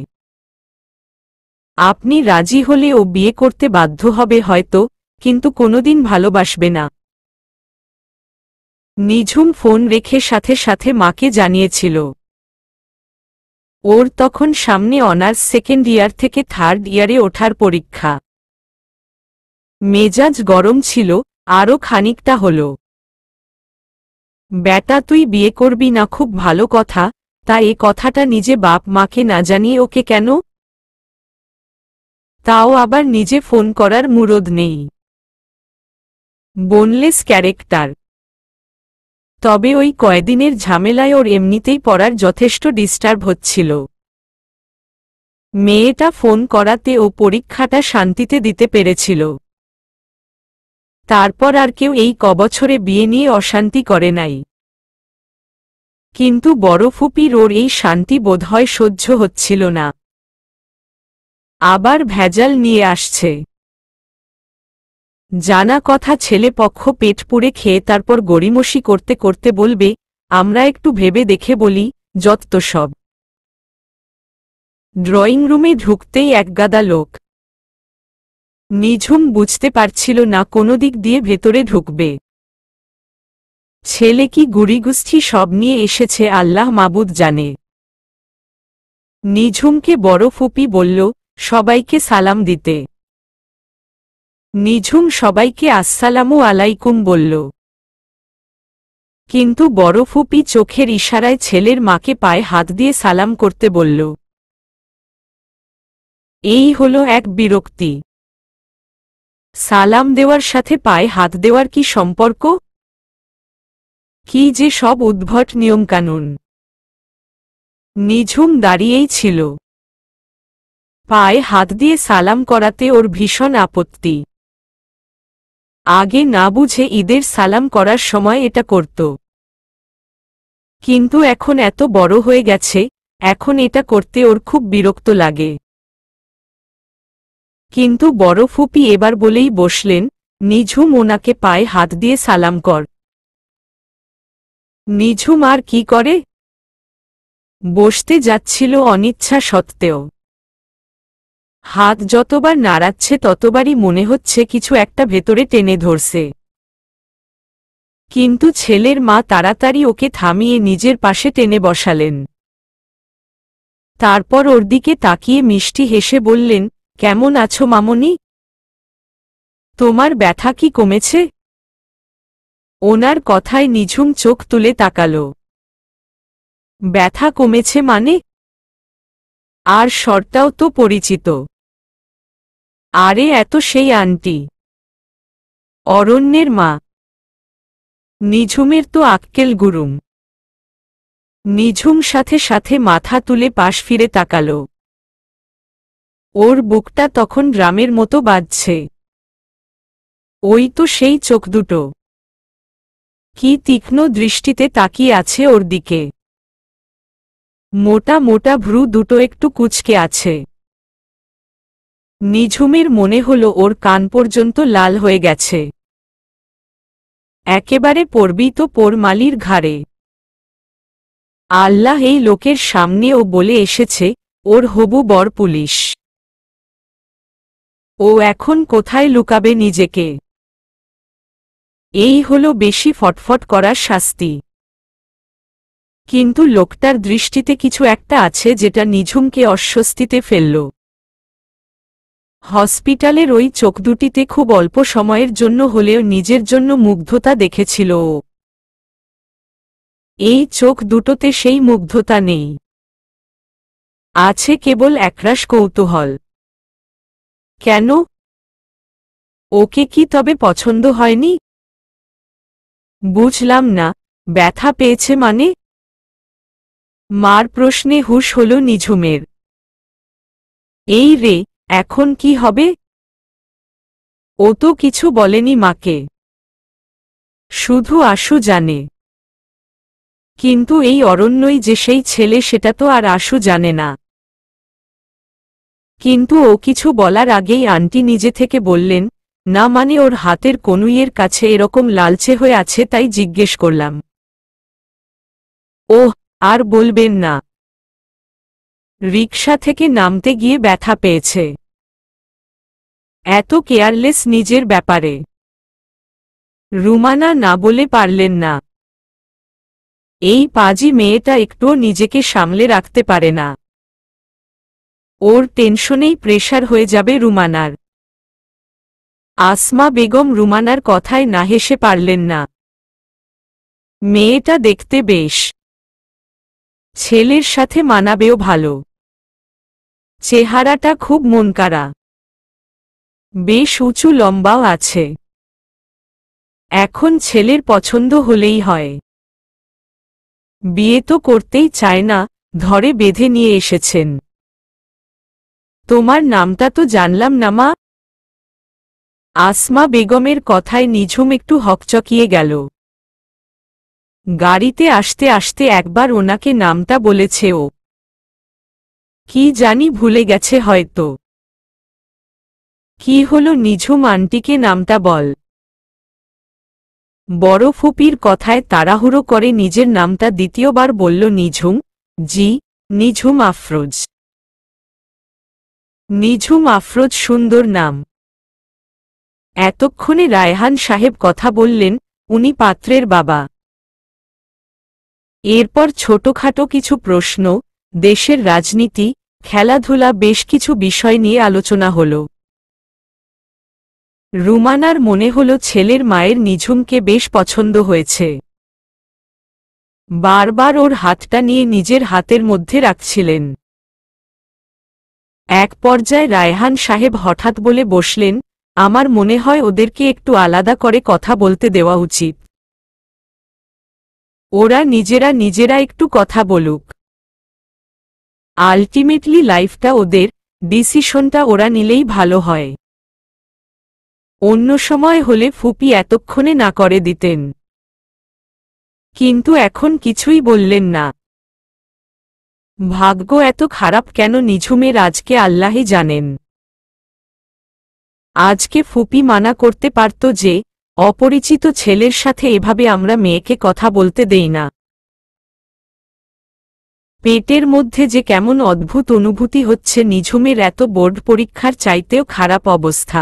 আপনি রাজি হলে ও বিয়ে করতে বাধ্য হবে হয়তো, কিন্তু কোনোদিন ভালোবাসবে না। নিঝুম ফোন রেখে সাথে সাথে মাকে জানিয়েছিল। ওর তখন সামনে অনার্স সেকেন্ড ইয়ার থেকে 3rd ইয়ারে ওঠার পরীক্ষা। মেজাজ গরম ছিল, আরও খানিকটা হলো। বেটা তুই বিয়ে করবি না খুব ভালো কথা, তা এ কথাটা নিজে বাপ মাকে না জানিয়ে ওকে কেন? তাও আবার নিজে ফোন করার মুরদ নেই। Boneless character. তবে ওই কয়দিনের ঝামেলায় ওর এমনিতেই পড়ার যথেষ্ট ডিস্টার্ব হচ্ছিল। মেয়েটা ফোন করাতে ও পরীক্ষাটা শান্তিতে দিতে পেরেছিল। তারপর আর কেউ এই কবছরে বিয়ে নিয়ে অশান্তি করে নাই। কিন্তু বড় ফুপির ওর এই শান্তি বোধহয় সহ্য হচ্ছিল না। আবার ভেজাল নিয়ে আসছে। জানা কথা ছেলে পক্ষ পেট পুড়ে খেয়ে তারপর গড়িমসি করতে করতে বলবে, আমরা একটু ভেবে দেখে বলি, যত সব। ড্রয়িং রুমে ঢুকতেই একগাদা লোক। নিঝুম বুঝতে পারছিল না কোনো দিক দিয়ে ভেতরে ঢুকবে। ছেলে কি গুড়িগুষ্ঠি সব নিয়ে এসেছে আল্লাহ মাবুদ জানে। নিঝুমকে বড় ফুপি বলল, সবাইকে সালাম দিতে। নিঝুম সবাইকে আসসালামু আলাইকুম বলল। কিন্তু বড় ফুপি চোখের ইশারায় ছেলের মাকে পায়ে হাত দিয়ে সালাম করতে বলল। এই হলো এক বিরক্তি। সালাম দেওয়ার সাথে পায়ে হাত দেওয়ার কি সম্পর্ক? কি যে সব উদ্ভট নিয়মকানুন। নিঝুম দাঁড়িয়েই ছিল। পায়ে হাত দিয়ে সালাম করাতে ওর ভীষণ আপত্তি। আগে না বুঝে ঈদের সালাম করার সময় এটা করত, কিন্তু এখন এত বড় হয়ে গেছে, এখন এটা করতে ওর খুব বিরক্ত লাগে। কিন্তু বড় ফুপি এবার বলেই বসলেন, নিঝুম ওনাকে পায়ে হাত দিয়ে সালাম কর। নিঝুম আর কি করে? বসতে যাচ্ছিল অনিচ্ছা সত্ত্বেও। হাত যতবার নাড়াচ্ছে ততবারই মনে হচ্ছে কিছু একটা ভেতরে টেনে ধরছে। কিন্তু ছেলের মা তাড়াতাড়ি ওকে থামিয়ে নিজের পাশে টেনে বসালেন। তারপর ওর দিকে তাকিয়ে মিষ্টি হেসে বললেন, কেমন আছো মামনি? তোমার ব্যথা কি কমেছে? ওনার কথায় নিঝুম চোখ তুলে তাকাল। ব্যথা কমেছে মানে? আর স্বরটাও তো পরিচিত। আরে এত সেই আন্টি, অরণ্যের মা। নিঝুমের তো আক্কেল গুরুম। নিঝুম সাথে সাথে মাথা তুলে পাশ ফিরে তাকাল। ওর বুকটা তখন ড্রামের মতো বাজছে। ওই তো সেই চোখ দুটো, কি তীক্ষ্ণ দৃষ্টিতে তাকিয়ে আছে ওর দিকে। মোটা মোটা ভ্রু দুটো একটু কুঁচকে আছে। নিঝুমের মনে হল ওর কান পর্যন্ত লাল হয়ে গেছে। একেবারে পড়বি তো পোর মালির ঘাড়ে। আল্লাহ, এই লোকের সামনে ও বলে এসেছে ওর হবু বর পুলিশ। ও এখন কোথায় লুকাবে নিজেকে? এই হলো বেশি ফটফট করার শাস্তি। কিন্তু লোকটার দৃষ্টিতে কিছু একটা আছে যেটা নিঝুমকে অস্বস্তিতে ফেলল। হসপিটালের ওই চোখ দুটিতে খুব অল্প সময়ের জন্য হলেও নিজের জন্য মুগ্ধতা দেখেছিল ও। এই চোখ দুটোতে সেই মুগ্ধতা নেই, আছে কেবল একরাশ কৌতূহল। কেন? ওকে কি তবে পছন্দ হয়নি? বুঝলাম না, ব্যথা পেয়েছে মানে? মার প্রশ্নে হুঁশ হল নিঝুমের। এই রে, এখন কি হবে? ও তো কিছু বলেনি মাকে, শুধু আশু জানে। কিন্তু এই অরণ্যই যে সেই ছেলে সেটা তো আর আশু জানে না। কিন্তু ও কিছু বলার আগেই আন্টি নিজে থেকে বললেন, না মানে ওর হাতের কনুইয়ের কাছে এরকম লালচে হয়ে আছে তাই জিজ্ঞেস করলাম। ওহ, আর বলবেন না। রিকশা থেকে নামতে গিয়ে ব্যথা পেয়েছে। এত কেয়ারলেস নিজের ব্যাপারে। রুমানা না বলে পারলেন না। এই পাজি মেয়েটা একটুও নিজেকে সামলে রাখতে পারে না। ওর টেনশনেই প্রেশার হয়ে যাবে রুমানার। আসমা বেগম রুমানার কথায় না হেসে পারলেন না। মেয়েটা দেখতে বেশ, ছেলের সাথে মানাবেও ভালো। চেহারাটা খুব মনকাড়া, বেশ উঁচু লম্বাও আছে। এখন ছেলের পছন্দ হলেই হয়। বিয়ে তো করতেই চায় না, ধরে বেঁধে নিয়ে এসেছেন। তোমার নামটা তো জানলাম না মা। আসমা বেগমের কথায় নিঝুম একটু হকচকিয়ে গেল। গাড়িতে আসতে আসতে একবার ওনাকে নামটা বলেছে ও, কি জানি ভুলে গেছে হয়তো। কি হলো নিঝুম, আন্টিকে নামটা বল। বড় ফুপির কথায় তাড়াহুড়ো করে নিজের নামটা দ্বিতীয়বার বলল নিঝুম। জি, নিঝুম আফরোজ। নিঝুম আফরোজ সুন্দর নাম। এতক্ষণে রায়হান সাহেব কথা বললেন, উনি পাত্রের বাবা। এরপর ছোটখাটো কিছু প্রশ্ন, দেশের রাজনীতি, খেলাধুলা, বেশ কিছু বিষয় নিয়ে আলোচনা হল। রুমানার মনে হল ছেলের মায়ের নিঝুমকে বেশ পছন্দ হয়েছে। বারবার ওর হাতটা নিয়ে নিজের হাতের মধ্যে রাখছিলেন। এক পর্যায়ে রায়হান সাহেব হঠাৎ বলে বসলেন, আমার মনে হয় ওদেরকে একটু আলাদা করে কথা বলতে দেওয়া উচিত। ওরা নিজেরা একটু কথা বলুক। আলটিমেটলি লাইফটা ওদের, ডিসিশনটা ওরা নিলেই ভালো হয়। অন্য সময় হলে ফুপি এতক্ষণে না করে দিতেন, কিন্তু এখন কিছুই বললেন না। ভাগ্য এত খারাপ কেন নিঝুমের আজকে আল্লাহই জানেন। আজকে ফুপি মানা করতে পারত যে, অপরিচিত ছেলের সাথে এভাবে আমরা মেয়েকে কথা বলতে দেই না। পেটের মধ্যে যে কেমন অদ্ভুত অনুভূতি হচ্ছে, নিঝুমের এত বোর্ড পরীক্ষার চাইতেও খারাপ অবস্থা।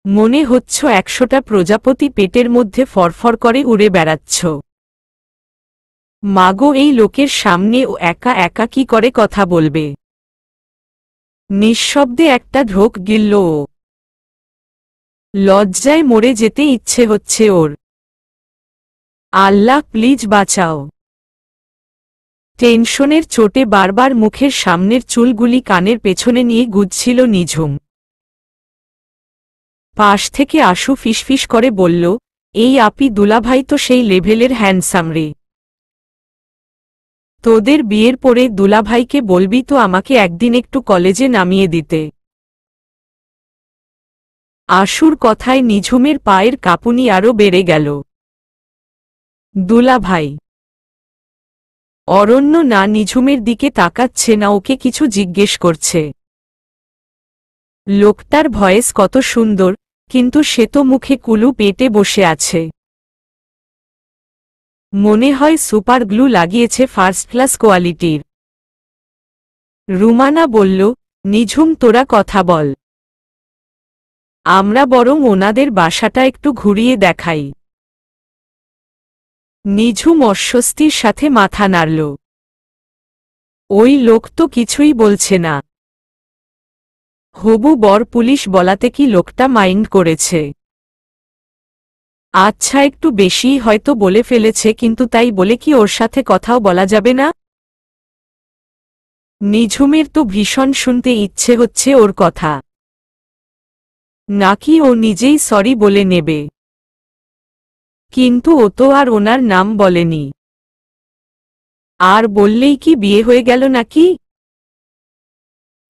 মনে হচ্ছে 100টা প্রজাপতি পেটের মধ্যে ফরফর করে উড়ে বেড়াচ্ছ। মাগো, এই লোকের সামনে ও একা একা কি করে কথা বলবে। নিঃশব্দে একটা ঢোক গিলল ও। লজ্জায় মরে যেতে ইচ্ছে হচ্ছে ওর। আল্লাহ প্লিজ বাঁচাও। টেনশনের চোটে বারবার মুখের সামনের চুলগুলি কানের পেছনে নিয়ে গুজছিল নিঝুম। পাশ থেকে আশু ফিসফিস করে বলল, এই আপি দুলাভাই তো সেই লেভেলের হ্যান্ডসাম রে। তোদের বিয়ের পরে দুলাভাইকে বলবি তো আমাকে একদিন একটু কলেজে নামিয়ে দিতে। আশুর কথায় নিঝুমের পায়ের কাঁপুনি আরও বেড়ে গেল। দুলাভাই। অরণ্য না নিঝুমের দিকে তাকাচ্ছে না, ওকে কিছু জিজ্ঞেস করছে। লোকটার ভয়েস কত সুন্দর, কিন্তু সে তো মুখে কুলু পেটে বসে আছে। মনে হয় সুপার গ্লু লাগিয়েছে ফার্স্ট ক্লাস কোয়ালিটির। রুমানা বলল, নিঝুম তোরা কথা বল, আমরা বরং ওনাদের বাসাটা একটু ঘুরিয়ে দেখাই। নিঝুম অস্বস্তির সাথে মাথা নাড়ল। ওই লোক তো কিছুই বলছে না। হবু বর পুলিশ বলাতে কি লোকটা মাইন্ড করেছে? আচ্ছা, একটু বেশিই হয়তো বলে ফেলেছে, কিন্তু তাই বলে কি ওর সাথে কথাও বলা যাবে না? নিঝুমের তো ভীষণ শুনতে ইচ্ছে হচ্ছে ওর কথা। নাকি ও নিজেই সরি বলে নেবে? কিন্তু ও তো আর ওনার নাম বলেনি। আর বললেই কি বিয়ে হয়ে গেল নাকি?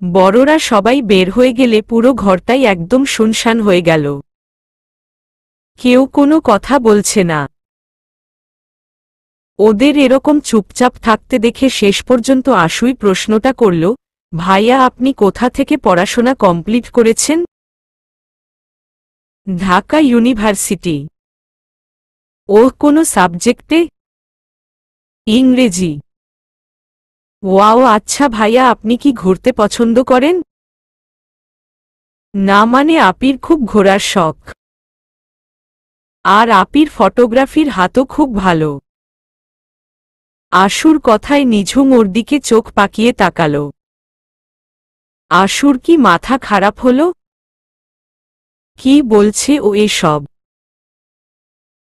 বড়রা সবাই বের হয়ে গেলে পুরো ঘরটাই একদম শুনশান হয়ে গেল। কেউ কোনো কথা বলছে না। ওদের এরকম চুপচাপ থাকতে দেখে শেষ পর্যন্ত আশুই প্রশ্নটা করল, ভাইয়া আপনি কোথা থেকে পড়াশোনা কমপ্লিট করেছেন? ঢাকা ইউনিভার্সিটি। ওহ, কোনো সাবজেক্টে? ইংরেজি। ওয়াও, আচ্ছা ভাইয়া আপনি কি ঘুরতে পছন্দ করেন? না মানে আপির খুব ঘোরার শখ। আর আপির ফটোগ্রাফির হাতও খুব ভালো। আশুর কথায় নিঝুম ওর দিকে চোখ পাকিয়ে তাকাল। আশুর কি মাথা খারাপ হলো? কি বলছে ও এসব?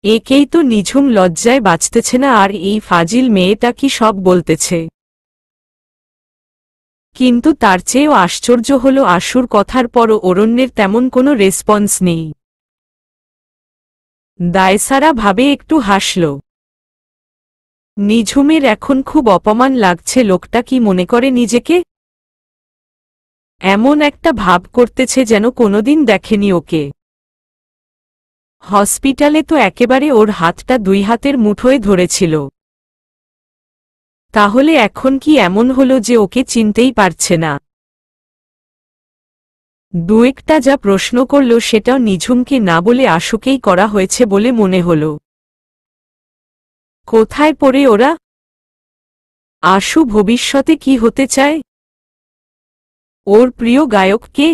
একেই তো নিঝুম লজ্জায় বাঁচতেছে না, আর এই ফাজিল মেয়েটা কি সব বলতেছে। কিন্তু তার চেয়েও আশ্চর্য হল আশুর কথার পরও অরণ্যের তেমন কোনো রেসপন্স নেই। দায়সারা ভাবে একটু হাসল। নিঝুমের এখন খুব অপমান লাগছে। লোকটা কি মনে করে নিজেকে? এমন একটা ভাব করতেছে যেন কোনোদিন দেখেনি ওকে। হসপিটালে তো একেবারে ওর হাতটা দুই হাতের মুঠোয় ধরেছিল। তাহলে এখন কি এমন হলো যে ওকে চিনতেই পারছে না? দুয়েকটা যা প্রশ্ন করল সেটাও নিঝুমকে না বলে আশুকেই করা হয়েছে বলে মনে হল। কোথায় পড়ে ওরা? আশু ভবিষ্যতে কি হতে চায়? ওর প্রিয় গায়ক কে?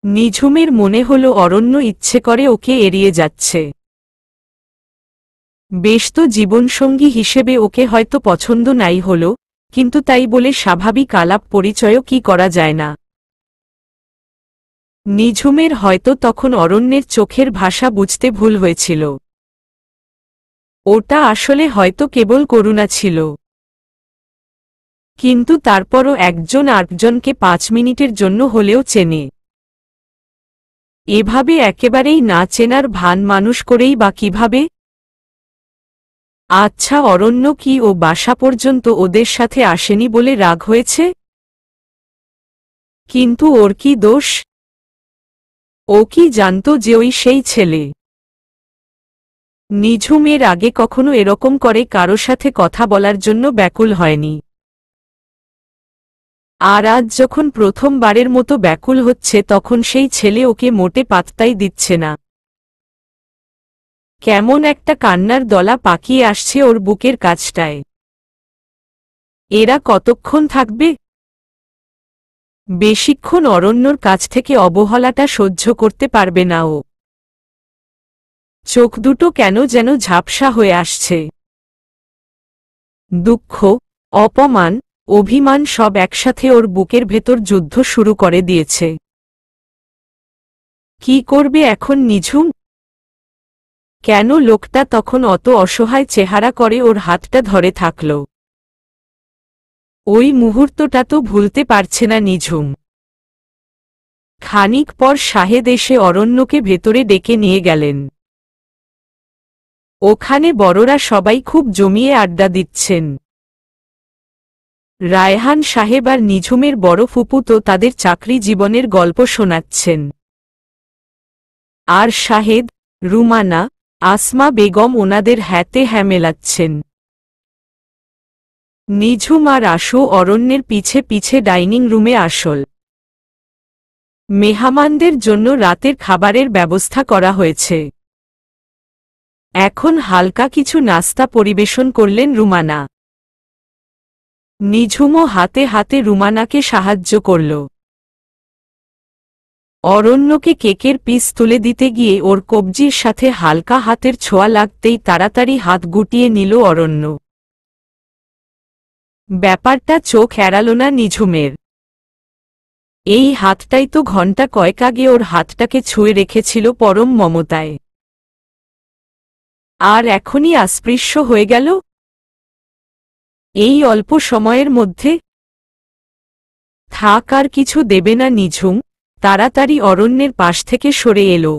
নিঝুমের মনে হল অরণ্য ইচ্ছে করে ওকে এড়িয়ে যাচ্ছে। বেশ তো জীবনসঙ্গী হিসেবে ওকে হয়তো পছন্দ নাই হল, কিন্তু তাই বলে স্বাভাবিক আলাপ পরিচয়ও কি করা যায় না? নিঝুমের হয়তো তখন অরণ্যের চোখের ভাষা বুঝতে ভুল হয়েছিল। ওটা আসলে হয়তো কেবল করুণা ছিল। কিন্তু তারপরও একজন আরেকজনকে 5 মিনিটের জন্য হলেও চেনে। এভাবে একেবারেই না চেনার ভান মানুষ করেই বা কিভাবে? আচ্ছা, অরণ্য কি ও বাসা পর্যন্ত ওদের সাথে আসেনি বলে রাগ হয়েছে? কিন্তু ওর কি দোষ? ও কি জানতো যে ওই সেই ছেলে? নিঝুম এর আগে কখনো এরকম করে কারো সাথে কথা বলার জন্য ব্যাকুল হয়নি। আর আজ যখন প্রথমবারের মতো ব্যাকুল হচ্ছে তখন সেই ছেলে ওকে মোটে পাত্তাই দিচ্ছে না। কেমন একটা কান্নার দলা পাকিয়ে আসছে ওর বুকের কাছটায়। এরা কতক্ষণ থাকবে? বেশিক্ষণ অরণ্যর কাছ থেকে অবহেলাটা সহ্য করতে পারবে না ও। চোখ দুটো কেন যেন ঝাপসা হয়ে আসছে। দুঃখ, অপমান, অভিমান সব একসাথে ওর বুকের ভেতর যুদ্ধ শুরু করে দিয়েছে। কি করবে এখন নিঝুম? কেন লোকটা তখন অত অসহায় চেহারা করে ওর হাতটা ধরে থাকল? ওই মুহূর্তটা তো ভুলতে পারছে না নিঝুম। খানিক পর শাহেদ এসে অরণ্যকে ভেতরে ডেকে নিয়ে গেলেন। ওখানে বড়রা সবাই খুব জমিয়ে আড্ডা দিচ্ছেন। রায়হান সাহেব আর নিঝুমের বড় ফুপু তো তাদের চাকরি জীবনের গল্প শোনাচ্ছেন। আর শাহেদ, রুমানা, আসমা বেগম ওনাদের হ্যাতে হ্যাঁ মেলাচ্ছেন। নিঝুম আর আশু অরণ্যের পিছে পিছে ডাইনিং রুমে আসল। মেহমানদের জন্য রাতের খাবারের ব্যবস্থা করা হয়েছে। এখন হালকা কিছু নাস্তা পরিবেশন করলেন রুমানা। নিঝুমও হাতে হাতে রুমানাকে সাহায্য করল। অরণ্যকে কেকের পিস তুলে দিতে গিয়ে ওর কবজির সাথে হালকা হাতের ছোঁয়া লাগতেই তাড়াতাড়ি হাত গুটিয়ে নিল অরণ্য। ব্যাপারটা চোখ এড়াল না নিঝুমের। এই হাতটাই তো ঘণ্টা কয়েক আগে ওর হাতটাকে ছুঁয়ে রেখেছিল পরম মমতায়। আর এখনই অস্পৃশ্য হয়ে গেল এই অল্প সময়ের মধ্যে। থাক, আর কিছু দেবে না নিঝুম, তাড়াতাড়ি অরণ্যের পাশ থেকে সরে এলো।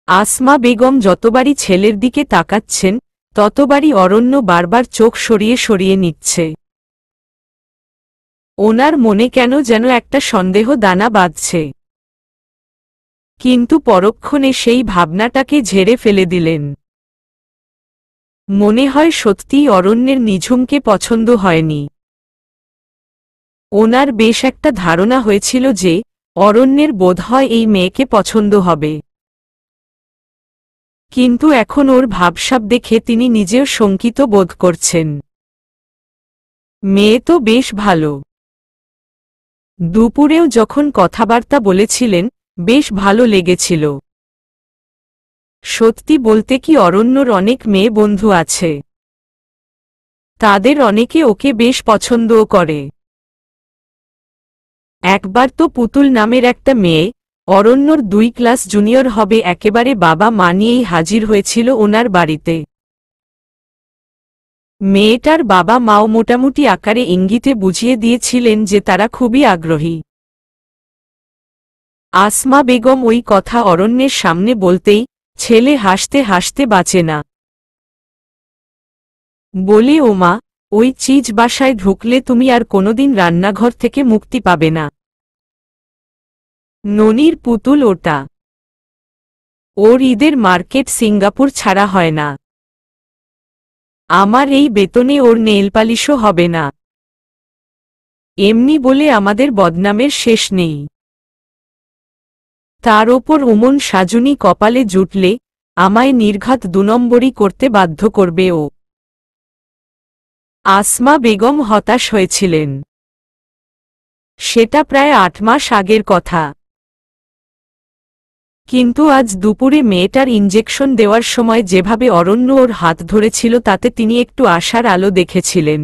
আসমা বেগম যতবারই ছেলের দিকে তাকাচ্ছেন ততবারই অরণ্য বারবার চোখ সরিয়ে সরিয়ে নিচ্ছে। ওনার মনে কেন যেন একটা সন্দেহ দানা বাঁধছে। কিন্তু পরক্ষণে সেই ভাবনাটাকে ঝেড়ে ফেলে দিলেন। মনে হয় সত্যিই অরণ্যের নিঝুমকে পছন্দ হয়নি। ওনার বেশ একটা ধারণা হয়েছিল যে অরণ্যের বোধহয় এই মেয়েকে পছন্দ হবে। কিন্তু এখন ওর ভাবসাব দেখে তিনি নিজেও শঙ্কিত বোধ করছেন। মেয়ে তো বেশ ভালো। দুপুরেও যখন কথাবার্তা বলেছিলেন বেশ ভালো লেগেছিল। সত্যি বলতে কি অরণ্যর অনেক মেয়ে বন্ধু আছে। তাদের অনেকে ওকে বেশ পছন্দও করে। একবার তো পুতুল নামের একটা মেয়ে, অরণ্যর 2 ক্লাস জুনিয়র হবে, একেবারে বাবা মা নিয়েই হাজির হয়েছিল ওনার বাড়িতে। মেয়েটার বাবা মাও মোটামুটি আকারে ইঙ্গিতে বুঝিয়ে দিয়েছিলেন যে তারা খুবই আগ্রহী। আসমা বেগম ওই কথা অরণ্যের সামনে বলতেই ছেলে হাসতে হাসতে বাঁচে না। বলে, ওমা, ওই চিজ বাসায় ঢুকলে তুমি আর কোনোদিন রান্নাঘর থেকে মুক্তি পাবে না। ননির পুতুল ওটা। ওর ঈদের মার্কেট সিঙ্গাপুর ছাড়া হয় না। আমার এই বেতনে ওর নেইলপালিশও হবে না। এমনি বলে আমাদের বদনামের শেষ নেই। তার ওপর উমন সাজুনি কপালে জুটলে আমায় নির্ঘাত 2 নম্বরই করতে বাধ্য করবে ও। আসমা বেগম হতাশ হয়েছিলেন। সেটা প্রায় 8 মাস আগের কথা। কিন্তু আজ দুপুরে মেয়েটার ইঞ্জেকশন দেওয়ার সময় যেভাবে অরণ্য ওর হাত ধরেছিল তাতে তিনি একটু আশার আলো দেখেছিলেন।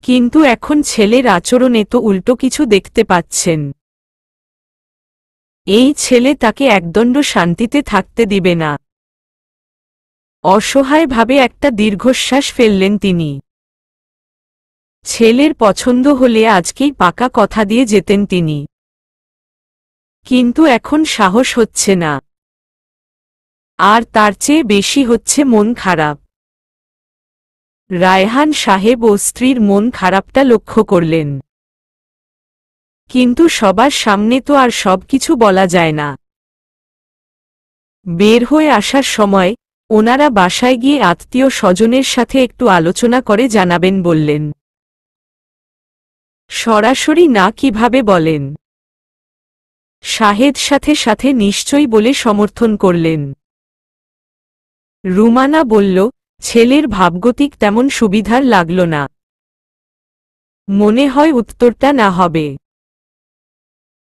কিন্তু এখন ছেলের আচরণে তো উল্টো কিছু দেখতে পাচ্ছেন। এই ছেলে তাকে একদণ্ড শান্তিতে থাকতে দিবে না। অসহায়ভাবে একটা দীর্ঘশ্বাস ফেললেন তিনি। ছেলের পছন্দ হলে আজকেই পাকা কথা দিয়ে যেতেন তিনি। কিন্তু এখন সাহস হচ্ছে না। আর তার চেয়ে বেশি হচ্ছে মন খারাপ। রায়হান সাহেব ও স্ত্রীর মন খারাপটা লক্ষ্য করলেন। কিন্তু সবার সামনে তো আর সবকিছু বলা যায় না। বের হয়ে আসার সময় ওনারা বাসায় গিয়ে আত্মীয় স্বজনের সাথে একটু আলোচনা করে জানাবেন বললেন। সরাসরি না কিভাবে বলেন? শাহেদ সাথে সাথে নিশ্চয়ই বলে সমর্থন করলেন। রুমানা বলল, ছেলের ভাবগতিক তেমন সুবিধার লাগল না। মনে হয় উত্তরটা না হবে।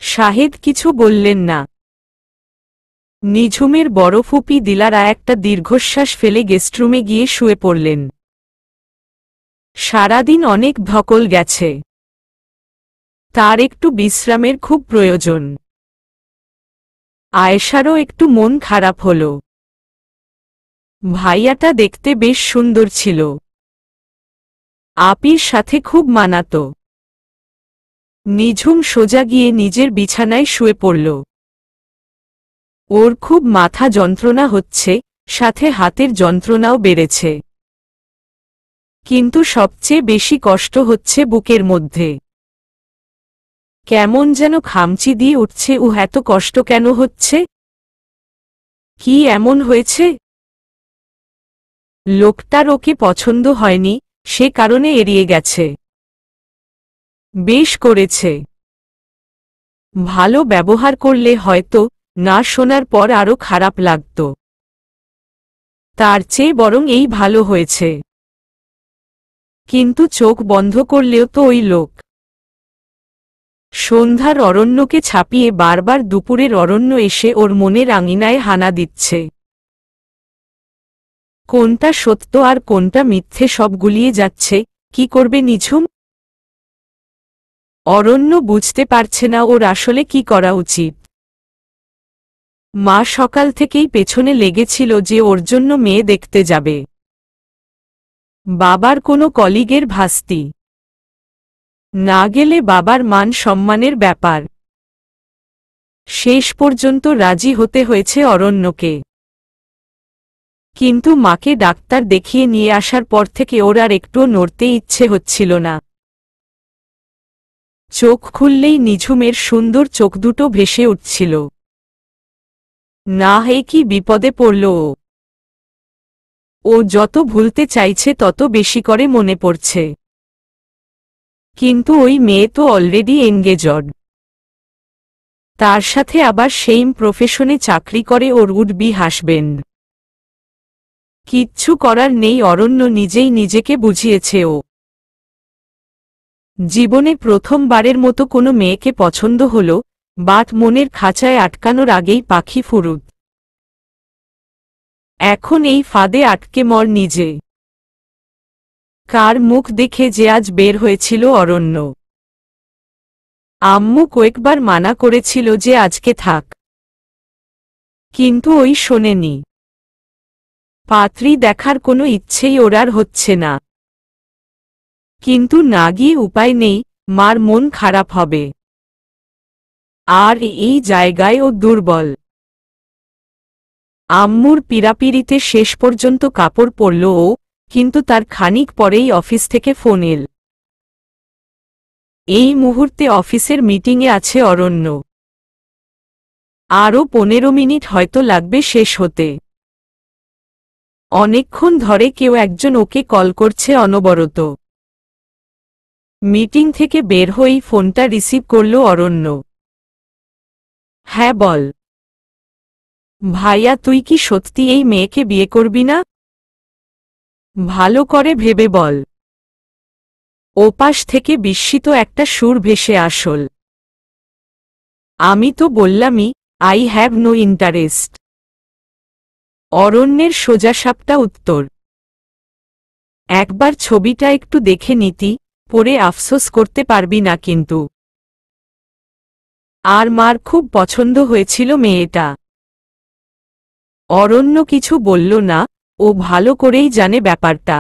শাহেদ কিছু বললেন না। নিঝুমের বড় ফুপি দিলারা একটা দীর্ঘশ্বাস ফেলে গেস্টরুমে গিয়ে শুয়ে পড়লেন। সারাদিন অনেক ধকল গেছে। তার একটু বিশ্রামের খুব প্রয়োজন। আয়েশারও একটু মন খারাপ হল। ভাইয়াটা দেখতে বেশ সুন্দর ছিল। আপির সাথে খুব মানাতো। নিঝুম সোজা গিয়ে নিজের বিছানায় শুয়ে পড়ল। ওর খুব মাথা যন্ত্রণা হচ্ছে, সাথে হাতের যন্ত্রণাও বেড়েছে। কিন্তু সবচেয়ে বেশি কষ্ট হচ্ছে বুকের মধ্যে। কেমন যেন খামচি দিয়ে উঠছে। এত কষ্ট কেন হচ্ছে? কি এমন হয়েছে? লোকটার ওকে পছন্দ হয়নি, সে কারণে এড়িয়ে গেছে। বেশ করেছে। ভালো ব্যবহার করলে হয়তো না শোনার পর আরো খারাপ লাগত। তার চেয়ে বরং এই ভালো হয়েছে। কিন্তু চোখ বন্ধ করলেও তো ওই লোক। সন্ধ্যার অরণ্যকে ছাপিয়ে বারবার দুপুরের অরণ্য এসে ওর মনের আঙিনায় হানা দিচ্ছে। কোনটা সত্য আর কোনটা মিথ্যে সব গুলিয়ে যাচ্ছে। কি করবে নিঝুম? অরণ্য বুঝতে পারছে না ওর আসলে কি করা উচিত। মা সকাল থেকেই পেছনে লেগেছিল যে ওর জন্য মেয়ে দেখতে যাবে। বাবার কোনো কলিগের ভাস্তি। না গেলে বাবার মান সম্মানের ব্যাপার। শেষ পর্যন্ত রাজি হতে হয়েছে অরণ্যকে। কিন্তু মাকে ডাক্তার দেখিয়ে নিয়ে আসার পর থেকে ওর আর একটুও নড়তে ইচ্ছে হচ্ছিল না। চোখ খুললেই নিঝুমের সুন্দর চোখ দুটো ভেসে উঠছিল। না হে কি বিপদে পড়ল ও। ও যত ভুলতে চাইছে তত বেশি করে মনে পড়ছে। কিন্তু ওই মেয়ে তো অলরেডি এনগেজড। তার সাথে আবার সেইম প্রফেশনে চাকরি করে ওর উড বি হাসবেন্ড। কিচ্ছু করার নেই। অরণ্য নিজেই নিজেকে বুঝিয়েছে ও জীবনে প্রথমবারের মতো কোনো মেয়েকে পছন্দ হল, বাট মনের খাঁচায় আটকানোর আগেই পাখি ফুরুত। এখন এই ফাঁদে আটকে মর নিজে। কার মুখ দেখে যে আজ বের হয়েছিল অরণ্য। আম্মু কয়েকবার মানা করেছিল যে আজকে থাক, কিন্তু ওই শোনেনি। পাত্রী দেখার কোনো ইচ্ছেই ওর আর হচ্ছে না। কিন্তু না গিয়ে উপায় নেই, মার মন খারাপ হবে। আর এই জায়গায় ও দুর্বল। আম্মুর পীড়াপিড়িতে শেষ পর্যন্ত কাপড় পরল ও, কিন্তু তার খানিক পরেই অফিস থেকে ফোন এল। এই মুহূর্তে অফিসের মিটিংয়ে আছে অরণ্য। আরও 15 মিনিট হয়তো লাগবে শেষ হতে। অনেকক্ষণ ধরে কেউ একজন ওকে কল করছে অনবরত। মিটিং থেকে বের হয়েই ফোনটা রিসিভ করল অরণ্য। হ্যাঁ বল। ভাইয়া তুই কি সত্যি এই মেয়েকে বিয়ে করবি না? ভালো করে ভেবে বল। ওপাশ থেকে বিস্মিত একটা সুর ভেসে আসল। আমি তো বললামই, আই হ্যাভ নো ইন্টারেস্ট। অরণ্যের সোজাসাপটা উত্তর। একবার ছবিটা একটু দেখে নিতি, পরে আফসোস করতে পারবি না কিন্তু। আর মার খুব পছন্দ হয়েছিল মেয়েটা। অরণ্য কিছু বলল না, ও ভালো করেই জানে ব্যাপারটা।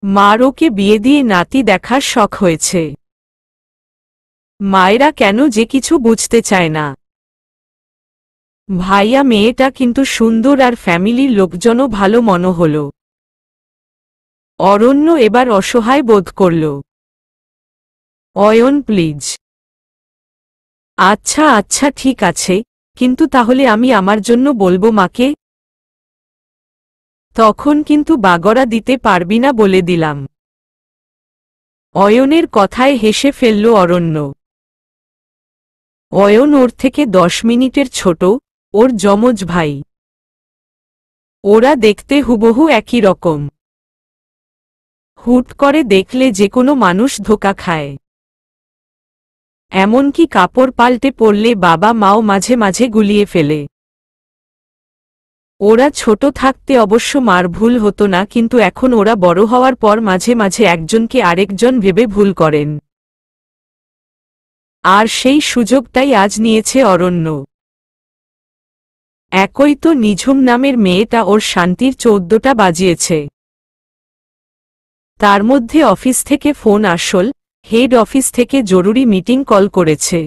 মার ওকে বিয়ে দিয়ে নাতি দেখার শখ হয়েছে। মায়েরা কেন যে কিছু বুঝতে চায় না। ভাইয়া মেয়েটা কিন্তু সুন্দর আর ফ্যামিলির লোকজনও ভালো মনে হল। অরণ্য এবার অসহায় বোধ করল। অয়ন প্লিজ। আচ্ছা আচ্ছা ঠিক আছে, কিন্তু তাহলে আমি আমার জন্য বলবো মাকে? তখন কিন্তু বাগড়া দিতে পারবি না বলে দিলাম। অয়নের কথায় হেসে ফেলল অরণ্য। অয়ন ওর থেকে 10 মিনিটের ছোট, ওর যমজ ভাই। ওরা দেখতে হুবহু একই রকম। হুট করে দেখলে যে কোনো মানুষ ধোঁকা খায়। এমনকি কাপড় পাল্টে পড়লে বাবা মাও মাঝে মাঝে গুলিয়ে ফেলে। ওরা ছোট থাকতে অবশ্য মার ভুল হতো না, কিন্তু এখন ওরা বড় হওয়ার পর মাঝে মাঝে একজনকে আরেকজন ভেবে ভুল করেন। আর সেই সুযোগটাই আজ নিয়েছে অরণ্য। একই তো নিঝুম নামের মেয়েটা ওর শান্তির 14টা বাজিয়েছে। তার মধ্যে অফিস থেকে ফোন আসল, হেড অফিস থেকে জরুরি মিটিং কল করেছে।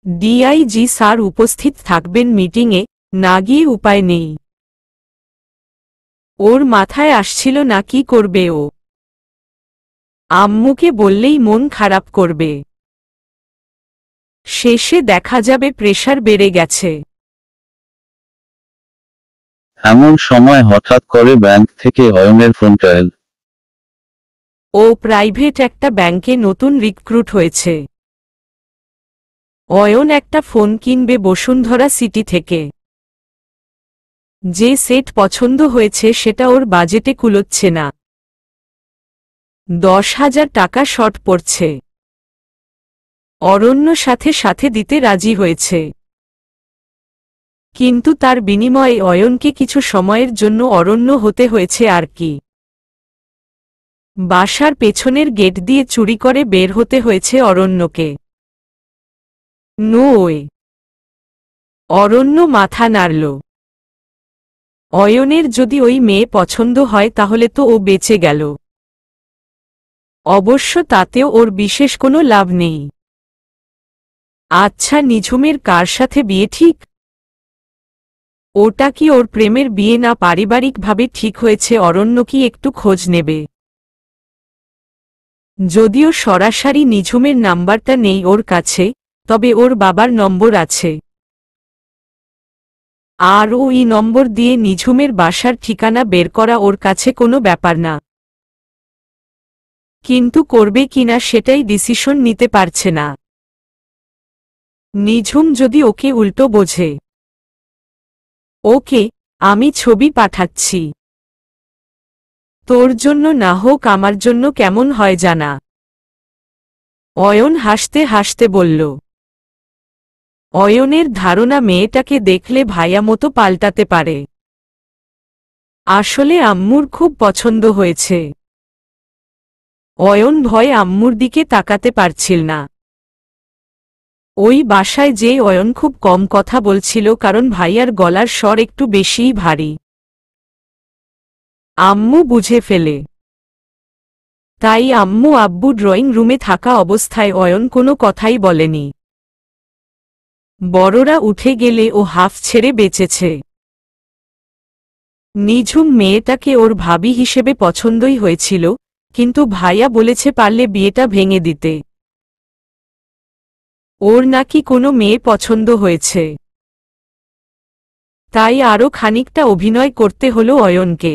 ডিআইজি স্যার উপস্থিত থাকবেন মিটিংয়ে, না গিয়ে উপায় নেই। ওর মাথায় আসছিল না কি করবে ও। আম্মুকে বললেই মন খারাপ করবে। শেষে দেখা যাবে প্রেশার বেড়ে গেছে। এমন সময় হঠাৎ করে ব্যাংক থেকে অয়নের ফোনটা এল। ও প্রাইভেট একটা ব্যাংকে নতুন রিক্রুট হয়েছে। অয়ন একটা ফোন কিনবে বসুন্ধরা সিটি থেকে। যে সেট পছন্দ হয়েছে সেটা ওর বাজেটে কুলোচ্ছে না। 10,000 টাকা শর্ট পড়ছে। অরণ্য সাথে সাথে দিতে রাজি হয়েছে। কিন্তু তার বিনিময়ে অয়নকে কিছু সময়ের জন্য অরণ্য হতে হয়েছে আর কি। বাসার পেছনের গেট দিয়ে চুরি করে বের হতে হয়েছে অরণ্যকে। No way. অরণ্য মাথা নাড়ল। অয়নের যদি ওই মেয়ে পছন্দ হয় তাহলে তো ও বেঁচে গেল। অবশ্য তাতেও ওর বিশেষ কোনো লাভ নেই। আচ্ছা নিঝুমের কার সাথে বিয়ে ঠিক? ওটা কি ওর প্রেমের বিয়ে না পারিবারিকভাবে ঠিক হয়েছে? অরণ্য কি একটু খোঁজ নেবে? যদিও সরাসরি নিঝুমের নাম্বারটা নেই ওর কাছে, তবে ওর বাবার নম্বর আছে। আর ওই নম্বর দিয়ে নিঝুমের বাসার ঠিকানা বের করা ওর কাছে কোনো ব্যাপার না। কিন্তু করবে কিনা সেটাই ডিসিশন নিতে পারছে না। নিঝুম যদি ওকে উল্টো বোঝে। ওকে, আমি ছবি পাঠাচ্ছি। তোর জন্য না হোক আমার জন্য কেমন হয় জানা। অয়ন হাসতে হাসতে বলল। অয়নের ধারণা মেয়েটাকে দেখলে ভাইয়া মতো পাল্টাতে পারে। আসলে আম্মুর খুব পছন্দ হয়েছে। অয়ন ভয়ে আম্মুর দিকে তাকাতে পারছিল না। ওই বাসায় যে অয়ন খুব কম কথা বলছিল, কারণ ভাইয়ার গলার স্বর একটু বেশিই ভারী। আম্মু বুঝে ফেলে। তাই আম্মু আব্বু ড্রয়িং রুমে থাকা অবস্থায় অয়ন কোনো কথাই বলেনি। বড়রা উঠে গেলে ও হাফ ছেড়ে বেঁচেছে। নিঝুম মেয়েটাকে ওর ভাবি হিসেবে পছন্দই হয়েছিল, কিন্তু ভাইয়া বলেছে পারলে বিয়েটা ভেঙে দিতে। ওর নাকি কোনো মেয়ে পছন্দ হয়েছে। তাই আরও খানিকটা অভিনয় করতে হলো অয়নকে।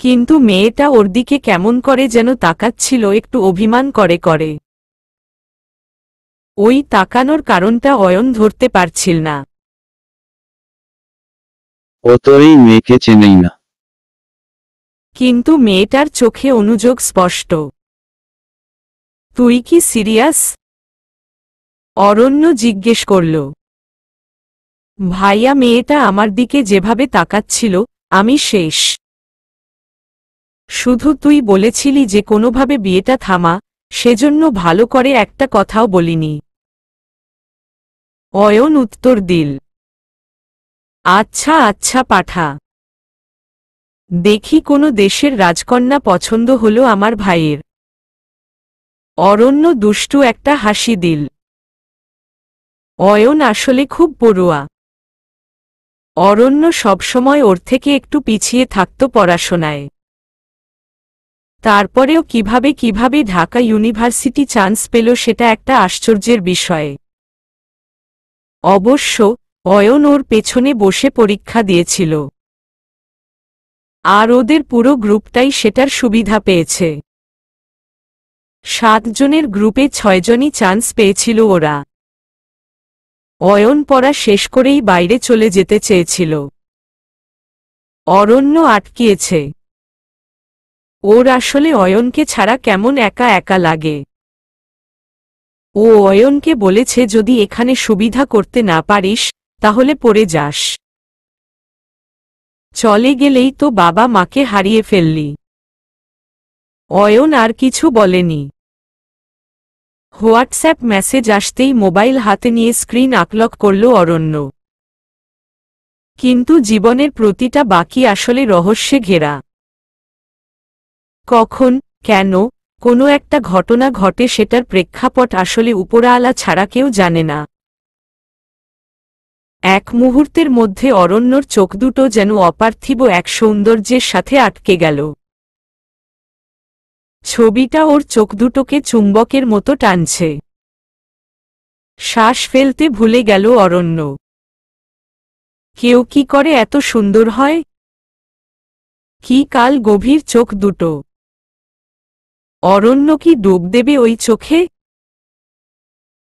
কিন্তু মেয়েটা ওর দিকে কেমন করে যেন তাকাচ্ছিল, একটু অভিমান করে করে। ওই তাকানোর কারণটা অয়ন ধরতে পারছিল না। ও তো এই মেয়েকে চেনেই না। কিন্তু মেয়েটার চোখে অনুযোগ স্পষ্ট। তুই কি সিরিয়াস? অরণ্য জিজ্ঞেস করল। ভাইয়া মেয়েটা আমার দিকে যেভাবে তাকাচ্ছিল, আমি শেষ। শুধু তুই বলেছিলি যে কোনোভাবে বিয়েটা থামা, সেজন্য ভালো করে একটা কথাও বলিনি। অয়ন উত্তর দিল। আচ্ছা আচ্ছা পাঠা। দেখি কোনো দেশের রাজকন্যা পছন্দ হলো আমার ভাইয়ের। অরণ্য দুষ্টু একটা হাসি দিল। অয়ন আসলে খুব পড়ুয়া। অরণ্য সবসময় ওর থেকে একটু পিছিয়ে থাকত পড়াশোনায়। তারপরেও কিভাবে ঢাকা ইউনিভার্সিটি চান্স পেল সেটা একটা আশ্চর্যের বিষয়। অবশ্য অয়ন ওর পেছনে বসে পরীক্ষা দিয়েছিল। আর ওদের পুরো গ্রুপটাই সেটার সুবিধা পেয়েছে। 7 জনের গ্রুপে 6 জনই চান্স পেয়েছিল ওরা। অয়ন পড়া শেষ করেই বাইরে চলে যেতে চেয়েছিল। অরণ্য আটকিয়েছে। ওর আসলে অয়নকে ছাড়া কেমন একা একা লাগে। ও অয়নকে বলেছে যদি এখানে সুবিধা করতে না পারিস তাহলে পড়ে যাস। চলে গেলেই তো বাবা মাকে হারিয়ে ফেললি। অয়ন আর কিছু বলেনি। হোয়াটসঅ্যাপ মেসেজ আসতেই মোবাইল হাতে নিয়ে স্ক্রিন আনলক করল অরণ্য। কিন্তু জীবনের প্রতিটা বাকি আসলে রহস্যে ঘেরা। কখন, কেন, কোনো একটা ঘটনা ঘটে সেটার প্রেক্ষাপট আসলে উপরওয়ালা ছাড়া কেউ জানে না। এক মুহূর্তের মধ্যে অরণ্যর চোখ দুটো যেন অপার্থিব এক সৌন্দর্যের সাথে আটকে গেল। ছবিটা ওর চোখ দুটোকে চুম্বকের মতো টানছে। শ্বাস ফেলতে ভুলে গেল অরণ্য। কেউ কি করে এত সুন্দর হয়? কি কাল গভীর চোখ দুটো। অরণ্য কি ডুব দেবে ওই চোখে?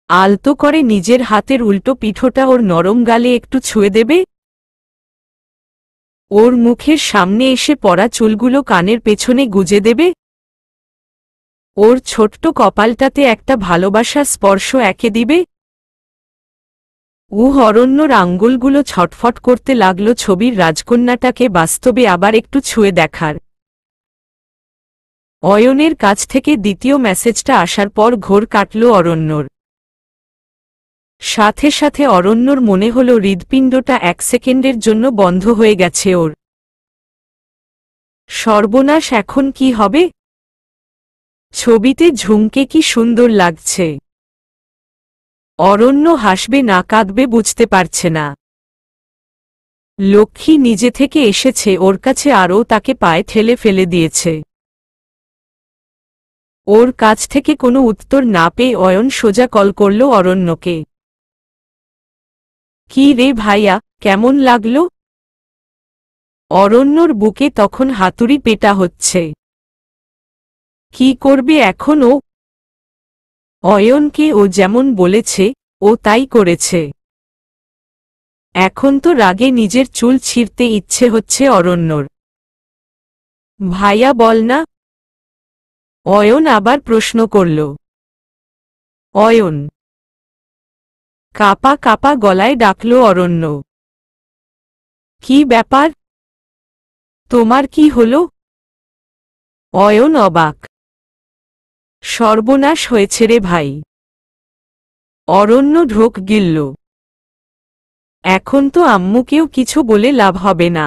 আলতো করে নিজের হাতের উল্টো পিঠোটা ওর নরম গালে একটু ছুঁয়ে দেবে? ওর মুখের সামনে এসে পড়া চুলগুলো কানের পেছনে গুজে দেবে? ওর ছোট্ট কপালটাতে একটা ভালোবাসার স্পর্শ এঁকে দিবে? অরণ্যর আঙ্গুলগুলো ছটফট করতে লাগল ছবির রাজকন্যাটাকে বাস্তবে আবার একটু ছুঁয়ে দেখার। অয়নের কাছ থেকে দ্বিতীয় মেসেজটা আসার পর ঘোর কাটল অরণ্যর। সাথে সাথে অরণ্যর মনে হল হৃৎপিণ্ডটা 1 সেকেন্ডের জন্য বন্ধ হয়ে গেছে ওর। সর্বনাশ, এখন কি হবে? ছবিতে ঝুমকে কি সুন্দর লাগছে। অরণ্য হাসবে না কাঁদবে বুঝতে পারছে না। লক্ষ্মী নিজে থেকে এসেছে ওর কাছে আরও তাকে পায়ে ঠেলে ফেলে দিয়েছে। ওর কাছ থেকে কোনো উত্তর না পেয়ে অয়ন সোজা কল করল অরণ্যকে। কি রে ভাইয়া, কেমন লাগলো? অরণ্যর বুকে তখন হাতুড়ি পেটা হচ্ছে। কি করবে এখন ও? অয়নকে ও যেমন বলেছে ও তাই করেছে। এখন তো রাগে নিজের চুল ছিঁড়তে ইচ্ছে হচ্ছে অরণ্যর। ভাইয়া বল না। অয়ন আবার প্রশ্ন করল। অয়ন কাপা কাপা গলায় ডাকল অরণ্য। কি ব্যাপার? তোমার কি হলো? অয়ন অবাক। সর্বনাশ হয়েছে রে ভাই। অরণ্য ঢোক গিলল। এখন তো আম্মুকেও কিছু বলে লাভ হবে না।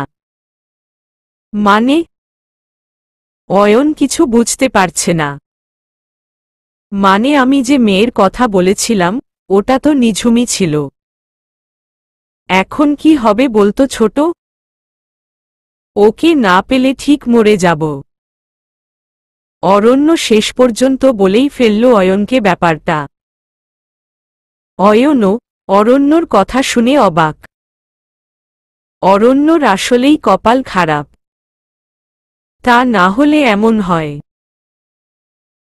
মানে? অয়ন কিছু বুঝতে পারছে না। মানে আমি যে মেয়ের কথা বলেছিলাম ওটা তো নিঝুমই ছিল। এখন কি হবে বলতো ছোট? ওকে না পেলে ঠিক মরে যাব। অরণ্য শেষ পর্যন্ত বলেই ফেলল অয়নকে ব্যাপারটা। অয়নও অরণ্যর কথা শুনে অবাক। অরণ্যর আসলেই কপাল খারাপ। তা না হলে এমন হয়।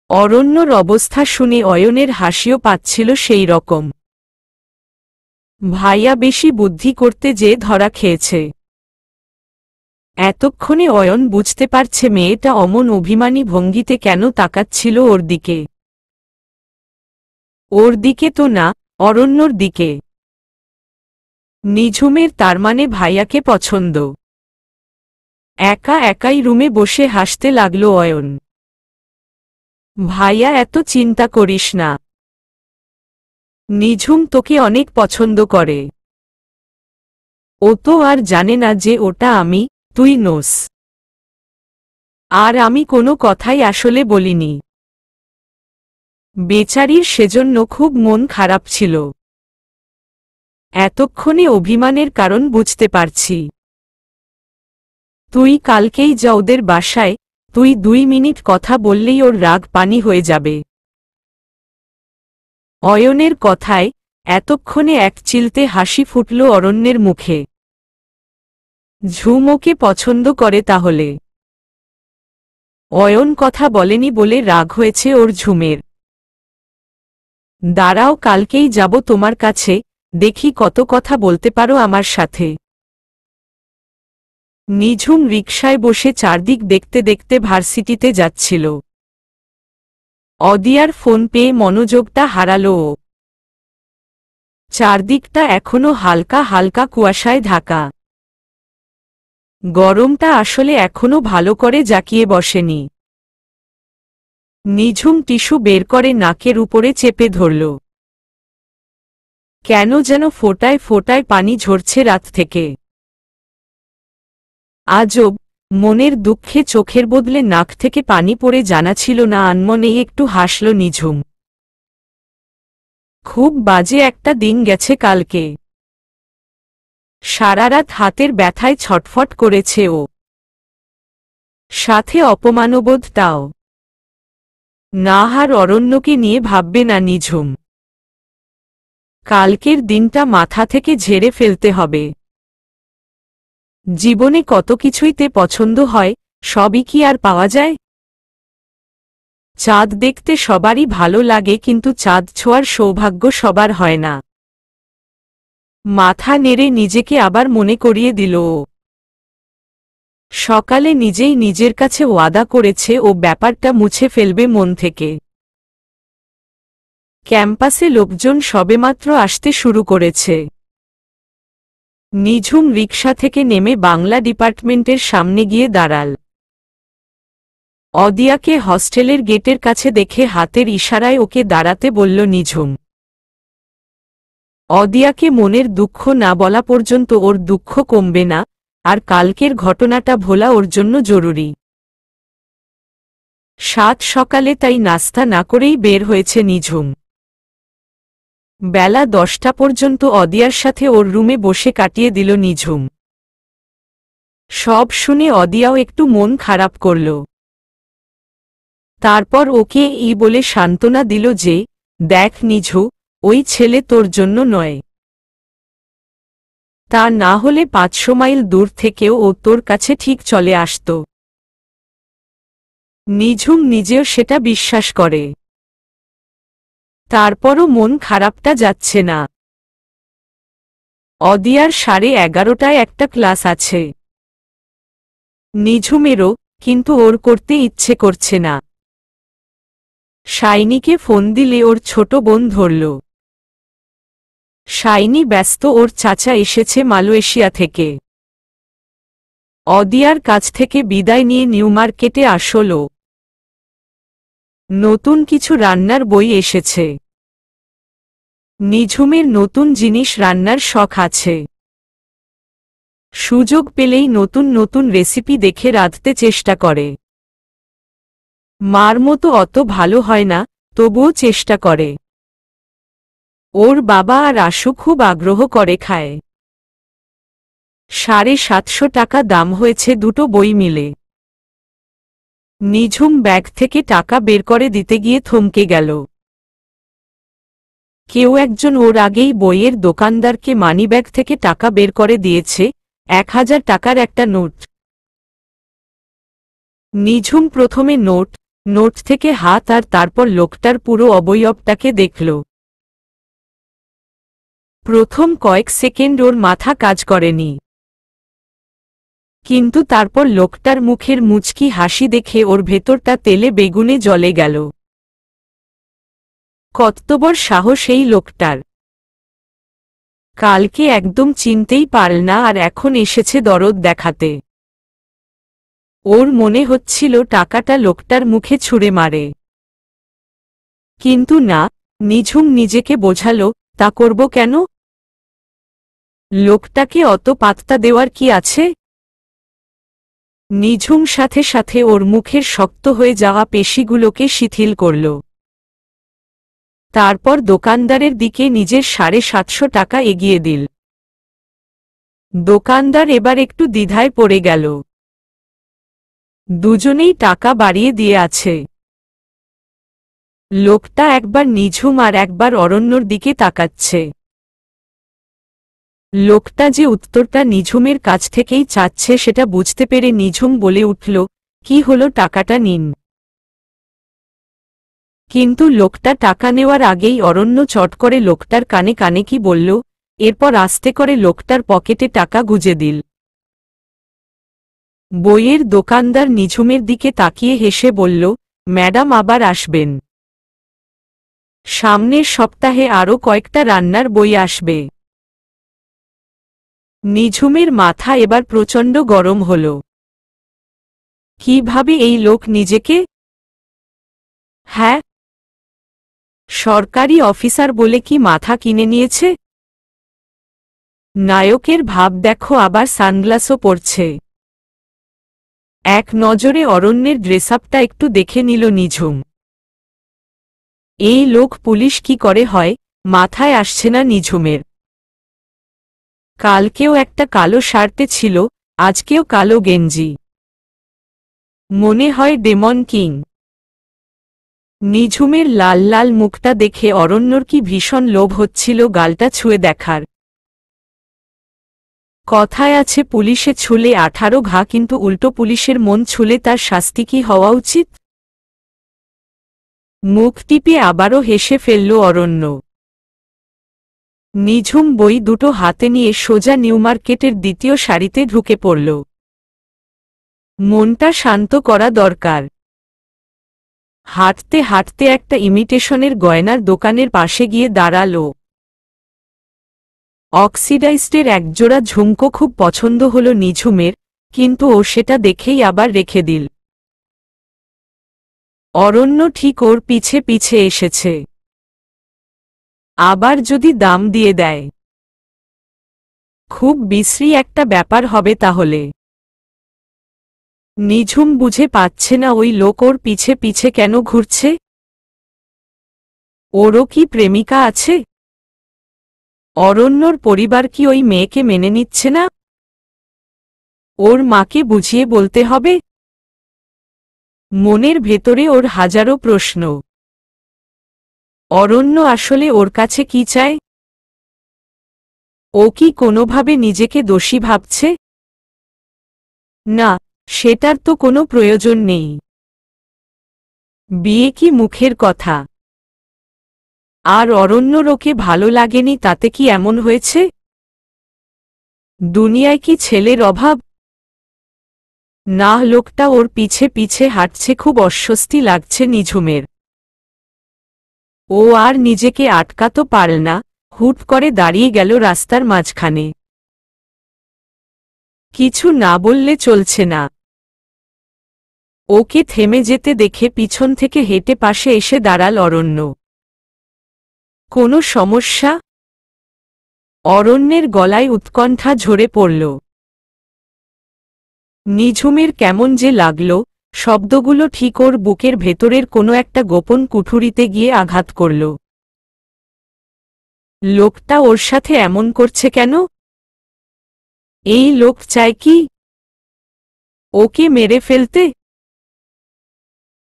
অরণ্যর অবস্থা শুনে অয়নের হাসিও পাচ্ছিল সেই রকম। ভাইয়া বেশি বুদ্ধি করতে যেয়ে ধরা খেয়েছে। এতক্ষণে অয়ন বুঝতে পারছে মেয়েটা অমন অভিমানী ভঙ্গিতে কেন তাকাচ্ছিল ওর দিকে। ওর দিকে তো না, অরণ্যর দিকে। নিঝুমের তার মানে ভাইয়াকে পছন্দ। একা একাই রুমে বসে হাসতে লাগল অয়ন। ভাইয়া এত চিন্তা করিস না। নিঝুম তোকে অনেক পছন্দ করে। ও তো আর জানে না যে ওটা আমি, তুই নোস। আর আমি কোনো কথাই আসলে বলিনি। বেচারির সেজন্য খুব মন খারাপ ছিল। এতক্ষণে অভিমানের কারণ বুঝতে পারছি। তুই কালকেই যা ওদের বাসায়, তুই 2 মিনিট কথা বললেই ওর রাগ পানি হয়ে যাবে। অয়নের কথায় এতক্ষণে এক চিলতে হাসি ফুটল অরণ্যের মুখে। ঝুম ওকে পছন্দ করে তাহলে? অয়ন কথা বলেনি বলে রাগ হয়েছে ওর ঝুমের। দাঁড়াও, কালকেই যাব তোমার কাছে, দেখি কত কথা বলতে পারো আমার সাথে। নিঝুম রিকশায় বসে চারদিক দেখতে দেখতে ভার্সিটিতে যাচ্ছিল। অদিয়ার ফোন পেয়ে মনোযোগটা হারালো ও। চারদিকটা এখনো হালকা হালকা কুয়াশায় ঢাকা। গরমটা আসলে এখনো ভালো করে জাকিয়ে বসেনি। নিঝুম টিস্যু বের করে নাকের উপরে চেপে ধরল। কেন যেন ফোঁটায় ফোঁটায় পানি ঝরছে রাত থেকে। আজব, মনের দুঃখে চোখের বদলে নাক থেকে পানি পড়ে জানা ছিল না। আনমনে একটু হাসল নিঝুম। খুব বাজে একটা দিন গেছে কালকে। সারারাত হাতের ব্যথায় ছটফট করেছে ও। সাথে অপমানবোধটাও। না, আর অরণ্যকে নিয়ে ভাববে না নিঝুম। কালকের দিনটা মাথা থেকে ঝেড়ে ফেলতে হবে। জীবনে কত কিছুইতে পছন্দ হয়, সবই কি আর পাওয়া যায়? চাঁদ দেখতে সবারই ভালো লাগে, কিন্তু চাঁদ ছোঁয়ার সৌভাগ্য সবার হয় না। মাথা নেড়ে নিজেকে আবার মনে করিয়ে দিল ও। সকালে নিজেই নিজের কাছে ওয়াদা করেছে ও ব্যাপারটা মুছে ফেলবে মন থেকে। ক্যাম্পাসে লোকজন সবেমাত্র আসতে শুরু করেছে। নিঝুম রিকশা থেকে নেমে বাংলা ডিপার্টমেন্টের সামনে গিয়ে দাঁড়াল। অদিয়াকে হস্টেলের গেটের কাছে দেখে হাতের ইশারায় ওকে দাঁড়াতে বলল নিঝুম। অদিয়াকে মনের দুঃখ না বলা পর্যন্ত ওর দুঃখ কমবে না, আর কালকের ঘটনাটা ভোলা ওর জন্য জরুরি। সাত সকালে তাই নাস্তা না করেই বের হয়েছে নিঝুম। বেলা 10টা পর্যন্ত অদিয়ার সাথে ওর রুমে বসে কাটিয়ে দিল নিঝুম। সব শুনে অদিয়াও একটু মন খারাপ করল। তারপর ওকে বলে সান্ত্বনা দিল যে, দেখ নিঝু, ওই ছেলে তোর জন্য নয়। তা না হলে 500 মাইল দূর থেকেও ও তোর কাছে ঠিক চলে আসত। নিঝুম নিজেও সেটা বিশ্বাস করে। তারপরও মন খারাপটা যাচ্ছে না। অদিয়ার 11:30টায় একটা ক্লাস আছে। নিঝুমেরও, কিন্তু ওর করতে ইচ্ছে করছে না। শাইনিকে ফোন দিলে ওর ছোট বোন ধরল। শাইনি ব্যস্ত, ওর চাচা এসেছে মালয়েশিয়া থেকে। অদিয়ার কাছ থেকে বিদায় নিয়ে নিউ মার্কেটে আসল। নতুন কিছু রান্নার বই এসেছে। নিঝুমের নতুন জিনিস রান্নার শখ আছে। সুযোগ পেলেই নতুন নতুন রেসিপি দেখে রাঁধতে চেষ্টা করে। মার মতো অত ভালো হয় না, তবুও চেষ্টা করে। ওর বাবা আর আশু খুব আগ্রহ করে খায়। 750 টাকা দাম হয়েছে দুটো বই মিলে। নিঝুম ব্যাগ থেকে টাকা বের করে দিতে গিয়ে থমকে গেল। কেউ একজন ওর আগেই বইয়ের দোকানদারকে মানিব্যাগ থেকে টাকা বের করে দিয়েছে, 1000 টাকার একটা নোট। নিঝুম প্রথমে নোট থেকে হাত আর তারপর লোকটার পুরো অবয়বটাকে দেখল। প্রথম কয়েক সেকেন্ড ওর মাথা কাজ করেনি, কিন্তু তারপর লোকটার মুখের মুচকি হাসি দেখে ওর ভেতরটা তেলে বেগুনে জ্বলে গেল। কতবড় সাহস এই লোকটার! কালকে একদম চিনতেই পারল না, আর এখন এসেছে দরদ দেখাতে। ওর মনে হচ্ছিল টাকাটা লোকটার মুখে ছুঁড়ে মারে। কিন্তু না, নিঝুম নিজেকে বোঝাল, তা করব কেন? লোকটাকে অত পাত্তা দেওয়ার কি আছে? নিঝুম সাথে সাথে ওর মুখের শক্ত হয়ে যাওয়া পেশিগুলোকে শিথিল করল। তারপর দোকানদারের দিকে নিজের 750 টাকা এগিয়ে দিল। দোকানদার এবার একটু দ্বিধায় পড়ে গেল। দুজনেই টাকা বাড়িয়ে দিয়ে আছে। লোকটা একবার নিঝুম আর একবার অরণ্যর দিকে তাকাচ্ছে। লোকটা যে উত্তরটা নিঝুমের কাছ থেকেই চাচ্ছে সেটা বুঝতে পেরে নিঝুম বলে উঠল, কি হলো, টাকাটা নিন। কিন্তু লোকটা টাকা নেওয়ার আগেই অরণ্য চট করে লোকটার কানে কানে কি বলল, এরপর আস্তে করে লোকটার পকেটে টাকা গুজে দিল। বইয়ের দোকানদার নিঝুমের দিকে তাকিয়ে হেসে বলল, ম্যাডাম আবার আসবেন। সামনের সপ্তাহে আরও কয়েকটা রান্নার বই আসবে। নিঝুমের মাথা এবার প্রচণ্ড গরম হল। কিভাবে এই লোক নিজেকে, হ্যাঁ, সরকারি অফিসার বলে কি মাথা কিনে নিয়েছে? নায়কের ভাব দেখো, আবার সানগ্লাসও পরছে। এক নজরে অরণ্যের ড্রেসআপটা একটু দেখে নিল নিঝুম। এই লোক পুলিশ কি করে হয়, মাথায় আসছে না নিঝুমের। কালকেও একটা কালো শার্টে ছিল, আজকেও কালো গেঞ্জি। মনে হয় ডেমন কিং। নিঝুমের লাল লাল মুখটা দেখে অরণ্যর কি ভীষণ লোভ হচ্ছিল গালটা ছুঁয়ে দেখার। কথায় আছে পুলিশে ছুলে 18 ঘা, কিন্তু উল্টো পুলিশের মন ছুলে তার শাস্তি কি হওয়া উচিত? মুখ টিপে আবারও হেসে ফেলল অরণ্য। নিঝুম বই দুটো হাতে নিয়ে সোজা নিউমার্কেটের দ্বিতীয় সারিতে ঢুকে পড়ল। মনটা শান্ত করা দরকার। হাঁটতে হাঁটতে একটা ইমিটেশনের গয়নার দোকানের পাশে গিয়ে দাঁড়াল। অক্সিডাইজডের একজোড়া ঝুমকো খুব পছন্দ হল নিঝুমের, কিন্তু ও সেটা দেখেই আবার রেখে দিল। অরণ্য ঠিক ওর পিছে পিছে এসেছে। আবার যদি দাম দিয়ে দেয়, খুব বিশ্রী একটা ব্যাপার হবে তাহলে। নিঝুম বুঝে পাচ্ছে না ওই লোক ওর পিছে পিছে কেন ঘুরছে। ওরও কি প্রেমিকা আছে? অরণ্যর পরিবার কি ওই মেয়েকে মেনে নিচ্ছে না? ওর মাকে বুঝিয়ে বলতে হবে। মনের ভেতরে ওর হাজারো প্রশ্ন। অরণ্য আসলে ওর কাছে কি চায়? ও কি কোনোভাবে নিজেকে দোষী ভাবছে? না, সেটার তো কোনো প্রয়োজন নেই। বিয়ে কি মুখের কথা? আর অরণ্যর ওকে ভালো লাগেনি তাতে কি এমন হয়েছে? দুনিয়ায় কি ছেলের অভাব? না, লোকটা ওর পিছে পিছে হাঁটছে, খুব অস্বস্তি লাগছে নিঝুমের। ও আর নিজেকে আটকাতে পারল না, হুট করে দাঁড়িয়ে গেল রাস্তার মাঝখানে। কিছু না বললে চলছে না। ওকে থেমে যেতে দেখে পিছন থেকে হেঁটে পাশে এসে দাঁড়াল অরণ্য। কোনো সমস্যা? অরণ্যের গলায় উৎকণ্ঠা ঝরে পড়ল। নিঝুমের কেমন যে লাগল, শব্দগুলো ঠিক ওর বুকের ভেতরের কোনো একটা গোপন কুঠুরিতে গিয়ে আঘাত করল। লোকটা ওর সাথে এমন করছে কেন? এই লোক চায় কি? ওকে মেরে ফেলতে?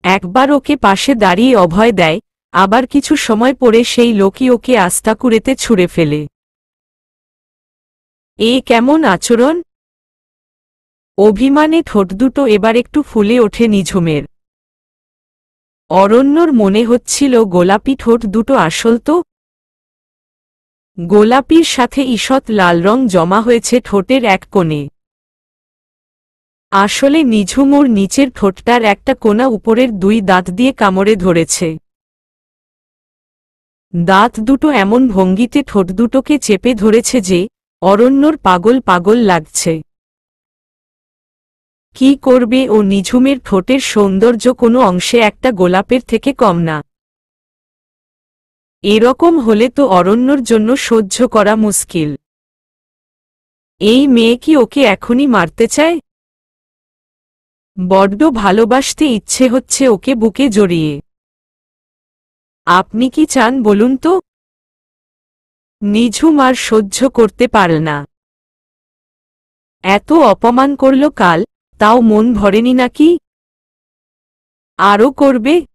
একবার ওকে পাশে দাঁড়িয়ে অভয় দেয়, আবার কিছু সময় পরে সেই লোকই ওকে আস্তাকুড়েতে ছুঁড়ে ফেলে। এ কেমন আচরণ? অভিমানে ঠোঁট দুটো এবার একটু ফুলে ওঠে নিঝুমের। অরণ্যর মনে হচ্ছিল গোলাপি ঠোঁট দুটো আসল তো। গোলাপির সাথে ঈষৎ লাল রং জমা হয়েছে ঠোঁটের এক কোণে। আসলে নিঝুম ওর নিচের ঠোঁটটার একটা কোণা উপরের 2 দাঁত দিয়ে কামড়ে ধরেছে। দাঁত দুটো এমন ভঙ্গিতে ঠোঁট দুটোকে চেপে ধরেছে যে অরণ্যর পাগল পাগল লাগছে। কি করবে ও? নিঝুমের ঠোঁটের সৌন্দর্য কোনো অংশে একটা গোলাপের থেকে কম না। এরকম হলে তো অরণ্যর জন্য সহ্য করা মুশকিল। এই মেয়ে কি ওকে এখনই মারতে চায়? বড্ড ভালোবাসতে ইচ্ছে হচ্ছে ওকে বুকে জড়িয়ে। আপনি কি চান বলুন তো? নিঝুম আর সহ্য করতে পারল না। এত অপমান করল কাল, তাও মন ভরেনি নাকি? আরও করবে?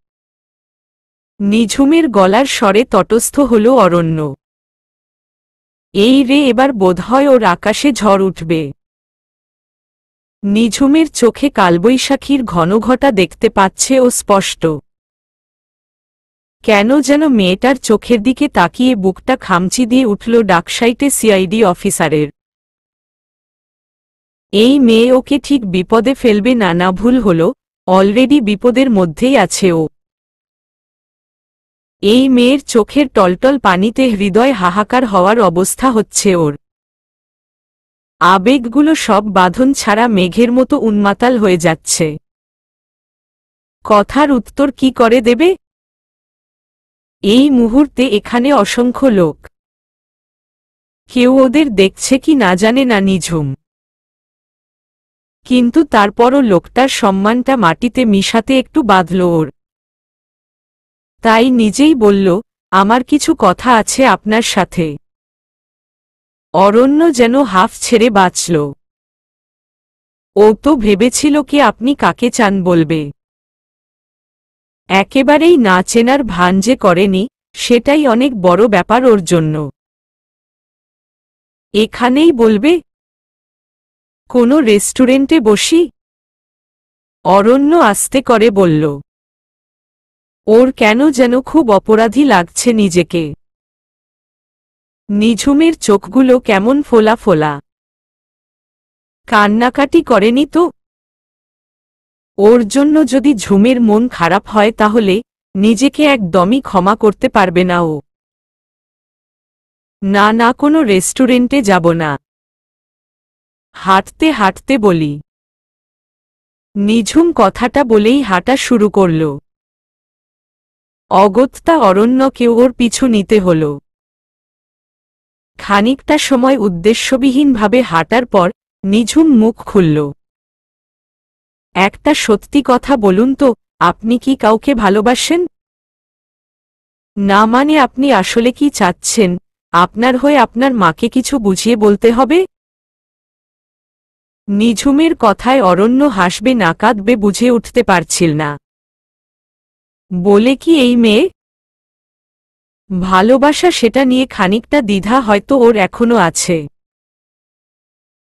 নিঝুমের গলার স্বরে তটস্থ হল অরণ্য। এই রে, এবার বোধহয় ওর আকাশে ঝড় উঠবে। নিঝুমের চোখে কালবৈশাখীর ঘনঘটা দেখতে পাচ্ছে ও স্পষ্ট। কেন যেন মেয়েটার চোখের দিকে তাকিয়ে বুকটা খামচি দিয়ে উঠল ডাকসাইটে সিআইডি অফিসারের। এই মেয়ে ওকে ঠিক বিপদে ফেলবে না, না ভুল হল, অলরেডি বিপদের মধ্যেই আছে ও। এই মেয়ের চোখের টলটল পানিতে হৃদয় হাহাকার হওয়ার অবস্থা হচ্ছে ওর। আবেগগুলো সব বাঁধন ছাড়া মেঘের মতো উন্মাতাল হয়ে যাচ্ছে। কথার উত্তর কি করে দেবে? এই মুহূর্তে এখানে অসংখ্য লোক। কেউ ওদের দেখছে কি না জানে না নিঝুম। কিন্তু তারপরও লোকটার সম্মানটা মাটিতে মিশাতে একটু বাঁধল ওর। তাই নিজেই বলল, আমার কিছু কথা আছে আপনার সাথে। অরণ্য যেন হাফ ছেড়ে বাঁচল। ও তো ভেবেছিল কি আপনি কাকে চান বলবে। একেবারেই না চেনার ভান যে করেনি, সেটাই অনেক বড় ব্যাপার ওর জন্য। এখানেই বলবে? কোনো রেস্টুরেন্টে বসি? অরণ্য আস্তে করে বলল। ওর কেন যেন খুব অপরাধী লাগছে নিজেকে। নিঝুমের চোখগুলো কেমন ফোলা ফোলা। কান্নাকাটি করেনি তো? ওর জন্য যদি ঝুমের মন খারাপ হয় তাহলে নিজেকে একদমই ক্ষমা করতে পারবে না ও। না না, কোনো রেস্টুরেন্টে যাব না। হাঁটতে হাঁটতে বলি। নিঝুম কথাটা বলেই হাঁটা শুরু করল। অগত্যা অরণ্যকে ওর পিছু নিতে হল। খানিকটা সময় উদ্দেশ্যবিহীনভাবে হাঁটার পর নিঝুম মুখ খুলল। একটা সত্যি কথা বলুন তো, আপনি কি কাউকে ভালোবাসেন? না মানে আপনি আসলে কি চাচ্ছেন? আপনার হয়ে আপনার মাকে কিছু বুঝিয়ে বলতে হবে? নিঝুমের কথায় অরণ্য হাসবে না কাঁদবে বুঝে উঠতে পারছিল না। বলে কি এই মেয়ে ভালোবাসা, সেটা নিয়ে খানিকটা দ্বিধা হয়তো ওর এখনো আছে।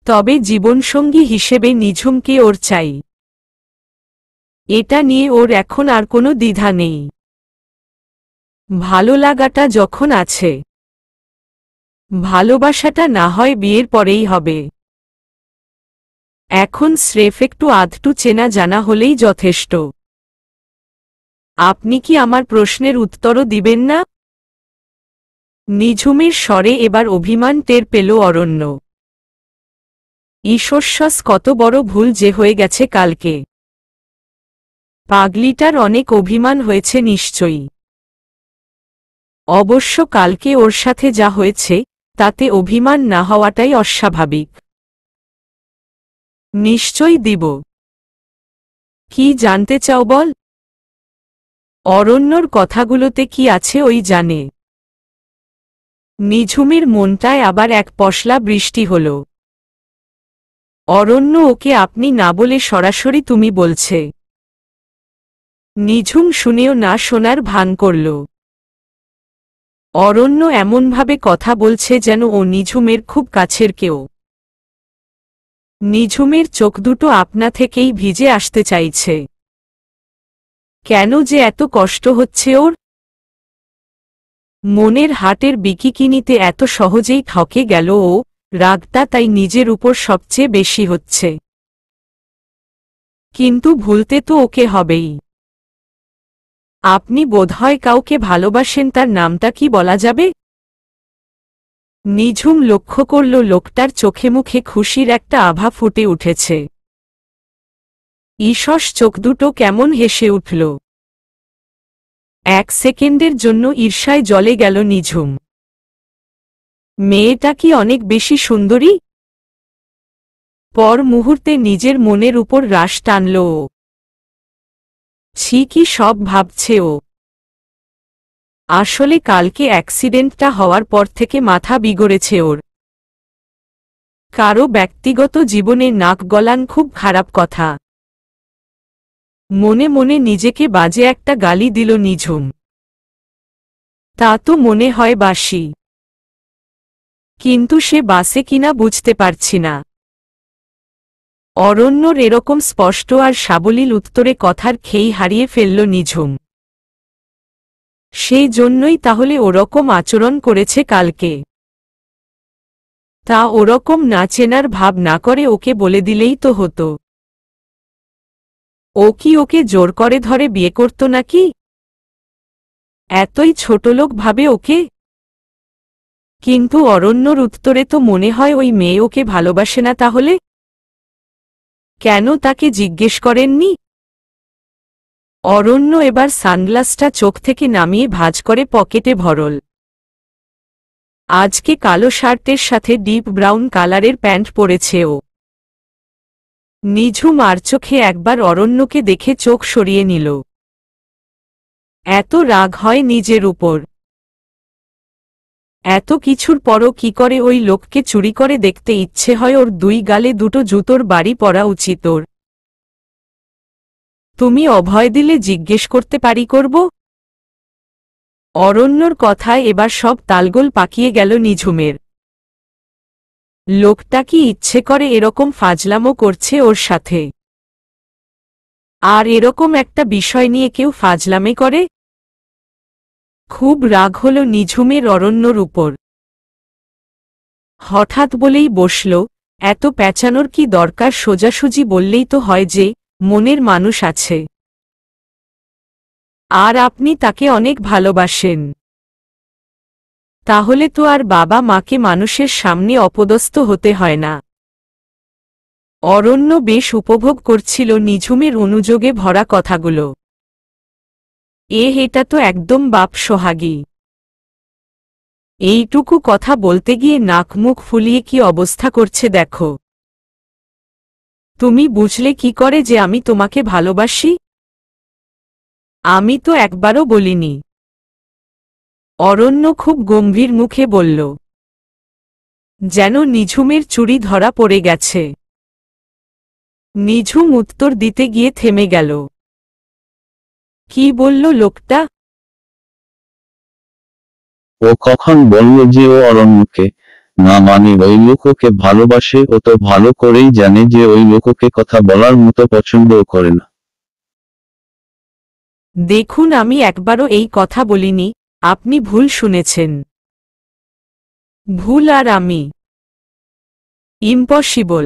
তবে জীবনসঙ্গী হিসেবে নিঝুমকে ওর চাই। এটা নিয়ে ওর এখন আর কোনো দ্বিধা নেই। ভালো লাগাটা যখন আছে, ভালোবাসাটা না হয় বিয়ের পরেই হবে। এখন স্রেফ একটু আধটু চেনা জানা হলেই যথেষ্ট। আপনি কি আমার প্রশ্নের উত্তরও দিবেন না? নিঝুমের স্বরে এবার অভিমান টের পেল অরণ্য। ঈশ্বরশ্বাস, কত বড় ভুল যে হয়ে গেছে কালকে। পাগলিটার অনেক অভিমান হয়েছে নিশ্চয়ই। অবশ্য কালকে ওর সাথে যা হয়েছে তাতে অভিমান না হওয়াটাই অস্বাভাবিক। নিশ্চয়ই দিব। কি জানতে চাও বল? অরণ্যর কথাগুলোতে কি আছে ওই জানে। নিঝুমের মনটায় আবার এক পশলা বৃষ্টি হল। অরণ্য ওকে আপনি না বলে সরাসরি তুমি বলছে। নিঝুম শুনেও না শোনার ভান করল। অরণ্য এমনভাবে কথা বলছে যেন ও নিঝুমের খুব কাছের কেউ। নিঝুমের চোখ দুটো আপনা থেকেই ভিজে আসতে চাইছে। কেন যে এত কষ্ট হচ্ছে ওর? মনের হাটের বিকিকিনিতে এত সহজেই ঠকে গেল ও, রাগটা তাই নিজের উপর সবচেয়ে বেশি হচ্ছে। কিন্তু ভুলতে তো ওকে হবেই। আপনি বোধহয় কাউকে ভালোবাসেন, তার নামটা কি বলা যাবে? নিঝুম লক্ষ্য করল লোকটার চোখে মুখে খুশির একটা আভা ফুটে উঠেছে। ঈষৎ চোখ দুটো কেমন হেসে উঠল। এক সেকেন্ডের জন্য ঈর্ষায় জ্বলে গেল নিঝুম। মেয়েটা কি অনেক বেশি সুন্দরী? পর মুহূর্তে নিজের মনের উপর রাশ টানল ও। ছি, কি সব ভাবছে ও। আসলে কালকে অ্যাক্সিডেন্টটা হওয়ার পর থেকে মাথা বিগড়েছে ওর। কারো ব্যক্তিগত জীবনে নাক গলান খুব খারাপ কথা। মনে মনে নিজেকে বাজে একটা গালি দিল নিঝুম। তা তো মনে হয় বাসি, কিন্তু সে বাসে কিনা বুঝতে পারছি না। অরণ্যর এরকম স্পষ্ট আর সাবলীল উত্তরে কথার খেই হারিয়ে ফেলল নিঝুম। সেই জন্যই তাহলে ওরকম আচরণ করেছে কালকে। তা ওরকম না চেনার ভাব না করে ওকে বলে দিলেই তো হতো। ও কি ওকে জোর করে ধরে বিয়ে করত নাকি? এতই ছোটলোক ভাবে ওকে? কিন্তু অরণ্যর উত্তরে তো মনে হয় ওই মেয়ে ওকে ভালোবাসে না। তাহলে কেন তাকে জিজ্ঞেস করেননি? অরণ্য এবার সানগ্লাসটা চোখ থেকে নামিয়ে ভাঁজ করে পকেটে ভরল। আজকে কালো শার্টের সাথে ডিপ ব্রাউন কালারের প্যান্ট পরেছে ও। নিঝুম আর চোখে একবার অরণ্যকে দেখে চোখ সরিয়ে নিল। এত রাগ হয় নিজের উপর? এত কিছুর পরও কি করে ওই লোককে চুরি করে দেখতে ইচ্ছে হয় ওর? দুই গালে দুটো জুতোর বাড়ি পড়া উচিত ওর। তুমি অভয় দিলে জিজ্ঞেস করতে পারি করব? অরণ্যর কথায় এবার সব তালগোল পাকিয়ে গেল নিঝুমের। লোকটা কি ইচ্ছে করে এরকম ফাজলামো করছে ওর সাথে? আর এরকম একটা বিষয় নিয়ে কেউ ফাজলামে করে? খুব রাগ হল নিঝুমের অরণ্যর উপর। হঠাৎ বলেই বসল, এত প্যাঁচানোর কি দরকার? সোজাসুজি বললেই তো হয় যে মনের মানুষ আছে, আর আপনি তাকে অনেক ভালোবাসেন। তাহলে তো আর বাবা মাকে মানুষের সামনে অপদস্থ হতে হয় না। অরণ্য বেশ উপভোগ করছিল নিঝুমের অনুযোগে ভরা কথাগুলো। এটা তো একদম বাপ সোহাগী। এইটুকু কথা বলতে গিয়ে নাক মুখ ফুলিয়ে কি অবস্থা করছে দেখো। তুমি বুঝলে কি করে যে আমি তোমাকে ভালোবাসি? আমি তো একবারও বলিনি। অরণ্য খুব গম্ভীর মুখে বলল, যেন নিঝুমের চুরি ধরা পড়ে গেছে। নিঝুম উত্তর দিতে গিয়ে থেমে গেল। কি বলল লোকটা? ও কখন বলল যে ও অরণ্যকে না মানে ওই লোক ওকে ভালোবাসে? ও তো ভালো করেই জানে যে ওই লোক ওকে কথা বলার মতো পছন্দও করে না। দেখুন, আমি একবারও এই কথা বলিনি। আপনি ভুল শুনেছেন। ভুল আর আমি? ইম্পসিবল।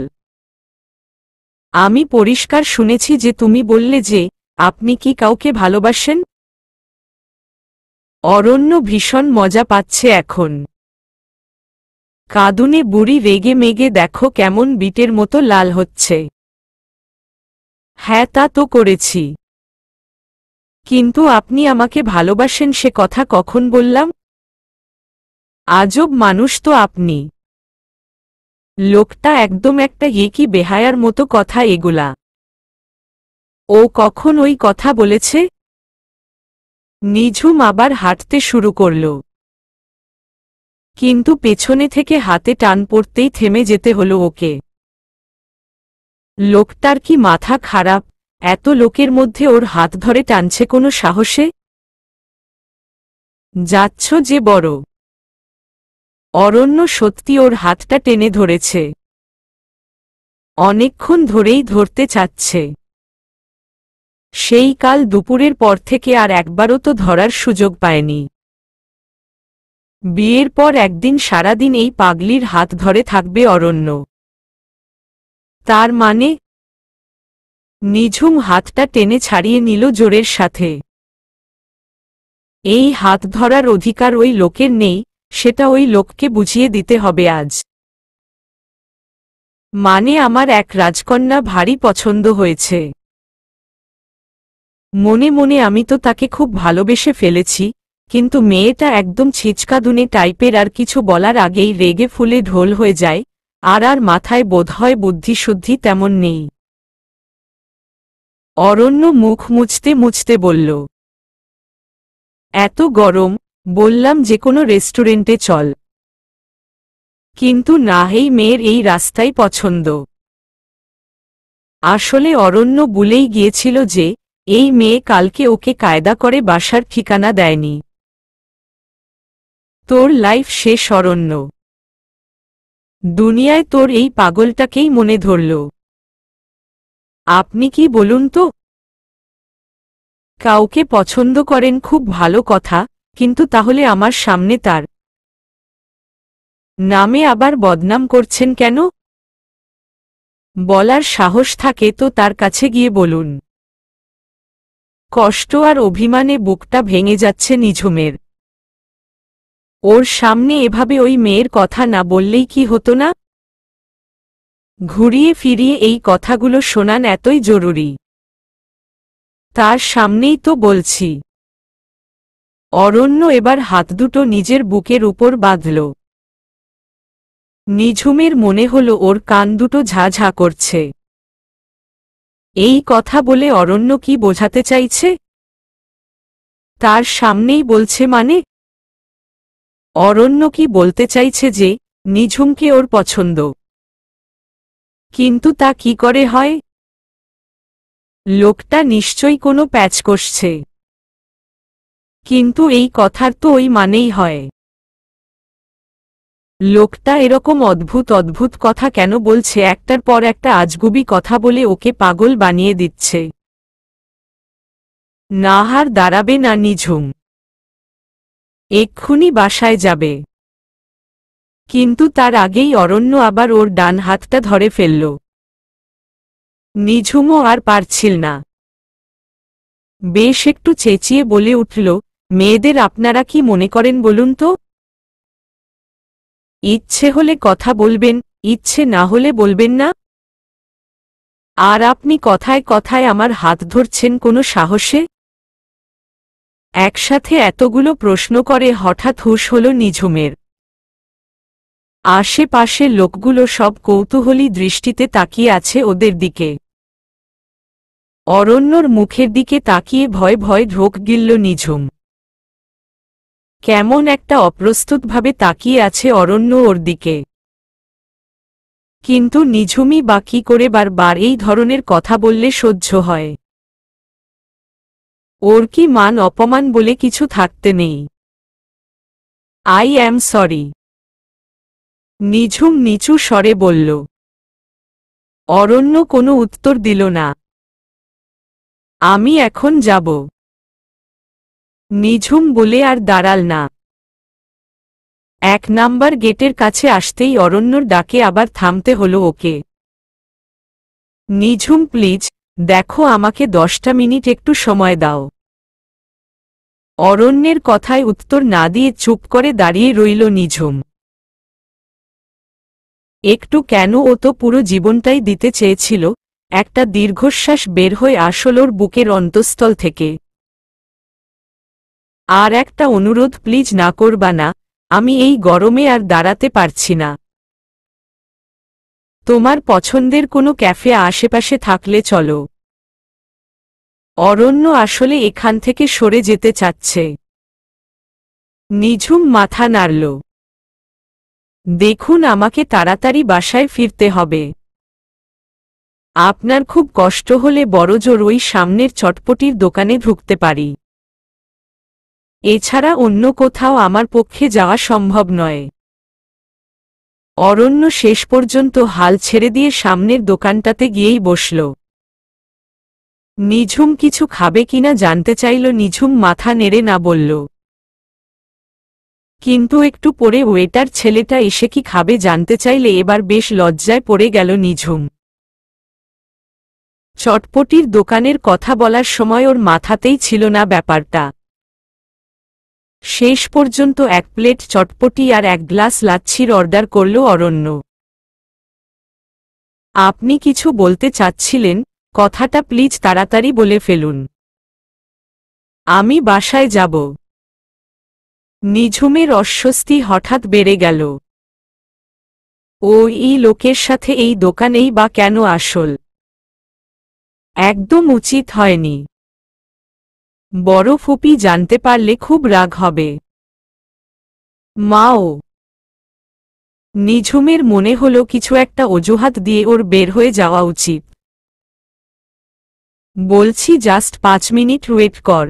আমি পরিষ্কার শুনেছি যে তুমি বললে যে আপনি কি কাউকে ভালোবাসেন। অরণ্য ভীষণ মজা পাচ্ছে এখন। কাঁদুনে বুড়ি রেগে মেগে দেখো কেমন বিটের মতো লাল হচ্ছে। হ্যাঁ, তা তো করেছি। কিন্তু আপনি আমাকে ভালোবাসেন সে কথা কখন বললাম? আজব মানুষ তো আপনি। লোকটা একদম একটা কি বেহায়ার মতো কথা এগুলা। ও কখন ওই কথা বলেছে? নিঝুম আবার হাঁটতে শুরু করল, কিন্তু পেছনে থেকে হাতে টান পড়তেই থেমে যেতে হলো ওকে। লোকটার কি মাথা খারাপ? এত লোকের মধ্যে ওর হাত ধরে টানছে কোনো সাহসে? যাচ্ছ যে বড়। অরণ্য সত্যি ওর হাতটা টেনে ধরেছে। অনেকক্ষণ ধরেই ধরতে চাচ্ছে। সেই কাল দুপুরের পর থেকে আর একবারও তো ধরার সুযোগ পায়নি। বিয়ের পর একদিন সারাদিন এই পাগলির হাত ধরে থাকবে অরণ্য। তার মানে? নিঝুম হাতটা টেনে ছাড়িয়ে নিল জোরের সাথে। এই হাত ধরার অধিকার ওই লোকের নেই, সেটা ওই লোককে বুঝিয়ে দিতে হবে আজ। মানে আমার এক রাজকন্যা ভারী পছন্দ হয়েছে। মনে মনে আমি তো তাকে খুব ভালোবেসে ফেলেছি, কিন্তু মেয়েটা একদম ছিচকাদুনে টাইপের। আর কিছু বলার আগেই রেগে ফুলে ঢোল হয়ে যায়, আর মাথায় বোধহয় বুদ্ধিশুদ্ধি তেমন নেই। অরণ্য মুখ মুছতে মুছতে বলল, এত গরম, বললাম যে কোনো রেস্টুরেন্টে চল। কিন্তু না, এই মেয়ের এই রাস্তাই পছন্দ। আসলে অরণ্য বলেই গিয়েছিল যে এই মেয়ে কালকে ওকে কায়দা করে বাসার ঠিকানা দেয়নি। তোর লাইফ শেষ অরণ্য। দুনিয়ায় তোর এই পাগলটাকেই মনে ধরল। আপনি কি বলুন তো? কাউকে পছন্দ করেন খুব ভালো কথা, কিন্তু তাহলে আমার সামনে তার নামে আবার বদনাম করছেন কেন? বলার সাহস থাকে তো তার কাছে গিয়ে বলুন। কষ্ট আর অভিমানে বুকটা ভেঙে যাচ্ছে নিঝুমের। ওর সামনে এভাবে ওই মেয়ের কথা না বললেই কি হতো না? ঘুরিয়ে ফিরিয়ে এই কথাগুলো শোনান এতই জরুরি? তার সামনেই তো বলছি। অরণ্য এবার হাত দুটো নিজের বুকের উপর বাঁধল। নিঝুমের মনে হল ওর কান দুটো ঝা ঝা করছে। এই কথা বলে অরণ্য কি বোঝাতে চাইছে? তার সামনেই বলছে মানে? অরণ্য কি বলতে চাইছে যে নিঝুমকে ওর পছন্দ? কিন্তু তা কি করে হয়? লোকটা নিশ্চয়ই কোনো প্যাচ কষছে। কিন্তু এই কথার তো ওই মানেই হয়। লোকটা এরকম অদ্ভুত অদ্ভুত কথা কেন বলছে? একটার পর একটা আজগুবি কথা বলে ওকে পাগল বানিয়ে দিচ্ছে। না, হার দাঁড়াবে না নিঝুম। এক্ষুনি বাসায় যাবে। কিন্তু তার আগেই অরণ্য আবার ওর ডান হাতটা ধরে ফেলল। নিঝুমও আর পারছিল না। বেশ একটু চেঁচিয়ে বলে উঠল, মেয়েদের আপনারা কি মনে করেন বলুন তো? ইচ্ছে হলে কথা বলবেন, ইচ্ছে না হলে বলবেন না। আর আপনি কথায় কথায় আমার হাত ধরছেন কোনো সাহসে? একসাথে এতগুলো প্রশ্ন করে হঠাৎ হুঁশ হল নিঝুমের। আশেপাশের লোকগুলো সব কৌতূহলী দৃষ্টিতে তাকিয়ে আছে ওদের দিকে। অরণ্যর মুখের দিকে তাকিয়ে ভয় ভয় ঢোক গিলল নিঝুম। কেমন একটা অপ্রস্তুতভাবে তাকিয়ে আছে অরণ্য ওর দিকে। কিন্তু নিঝুমই বা কি করে বারবার এই ধরনের কথা বললে সহ্য হয়? ওর কি মান অপমান বলে কিছু থাকতে নেই? আই অ্যাম সরি, নিঝুম নিচু স্বরে বলল। অরণ্য কোনো উত্তর দিল না। আমি এখন যাব, নিঝুম বলে আর দাঁড়াল না। 1 নাম্বার গেটের কাছে আসতেই অরণ্যর ডাকে আবার থামতে হলো ওকে। নিঝুম প্লিজ, দেখো আমাকে 10টা মিনিট একটু সময় দাও। অরণ্যের কথায় উত্তর না দিয়ে চুপ করে দাঁড়িয়ে রইল নিঝুম। একটু কেন? ও তো পুরো জীবনটাই দিতে চেয়েছিল। একটা দীর্ঘশ্বাস বের হয়ে আসল ওর বুকের অন্তঃস্থল থেকে। আর একটা অনুরোধ, প্লিজ না করবা না, আমি এই গরমে আর দাঁড়াতে পারছি না। তোমার পছন্দের কোনো ক্যাফে আশেপাশে থাকলে চলো। অরণ্য আসলে এখান থেকে সরে যেতে চাচ্ছে। নিঝুম মাথা নাড়ল। দেখুন, আমাকে তাড়াতাড়ি বাসায় ফিরতে হবে। আপনার খুব কষ্ট হলে বড়জোর ওই সামনের চটপটির দোকানে ঢুকতে পারি। এছাড়া অন্য কোথাও আমার পক্ষে যাওয়া সম্ভব নয়। অরণ্য শেষ পর্যন্ত হাল ছেড়ে দিয়ে সামনের দোকানটাতে গিয়েই বসল। নিঝুম কিছু খাবে কিনা জানতে চাইল। নিঝুম মাথা নেড়ে না বলল। কিন্তু একটু পরে ওয়েটার ছেলেটা এসে কি খাবে জানতে চাইলে এবার বেশ লজ্জায় পড়ে গেল নিঝুম। চটপটির দোকানের কথা বলার সময় ওর মাথাতেই ছিল না ব্যাপারটা। শেষ পর্যন্ত 1 প্লেট চটপটি আর 1 গ্লাস লাচ্ছির অর্ডার করল অরণ্য। আপনি কিছু বলতে চাচ্ছিলেন, কথাটা প্লিজ তাড়াতাড়ি বলে ফেলুন। আমি বাসায় যাব। নিঝুমের অস্বস্তি হঠাৎ বেড়ে গেল। এই লোকের সাথে এই দোকানেই বা কেন আসল? একদম উচিত হয়নি। বড় ফুপি জানতে পারলে খুব রাগ হবে। মাও। নিঝুমের মনে হলো কিছু একটা অজুহাত দিয়ে ওর বের হয়ে যাওয়া উচিত। বলছি জাস্ট 5 মিনিট ওয়েট কর।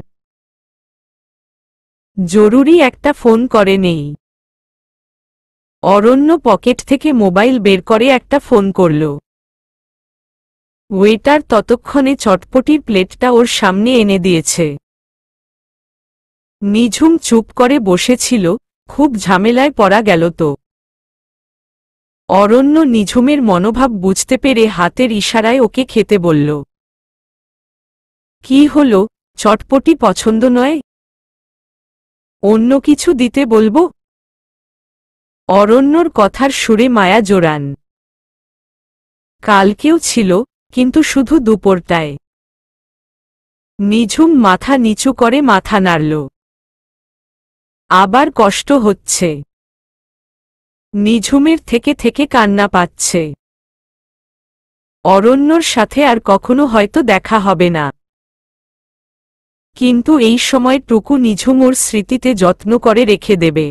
জরুরি একটা ফোন করে নেই। অরণ্য পকেট থেকে মোবাইল বের করে একটা ফোন করল। ওয়েটার ততক্ষণে চটপটির প্লেটটা ওর সামনে এনে দিয়েছে। নিঝুম চুপ করে বসেছিল, খুব ঝামেলায় পড়া গেল তো। অরণ্য নিঝুমের মনোভাব বুঝতে পেরে হাতের ইশারায় ওকে খেতে বলল। কি হলো, চটপটি পছন্দ নয়? অন্য কিছু দিতে বলবো? অরণ্যর কথার সুরে মায়া জোরান। কালকেও ছিল, কিন্তু শুধু দুপুরটায়। নিঝুম মাথা নিচু করে মাথা নাড়ল। আবার কষ্ট হচ্ছে। নিঝুমের থেকে থেকে কান্না পাচ্ছে। অরণ্যর সাথে আর কখনো হয়তো দেখা হবে না। কিন্তু এই সময়টুকু নিঝুম ওর স্মৃতিতে যত্ন করে রেখে দেবে।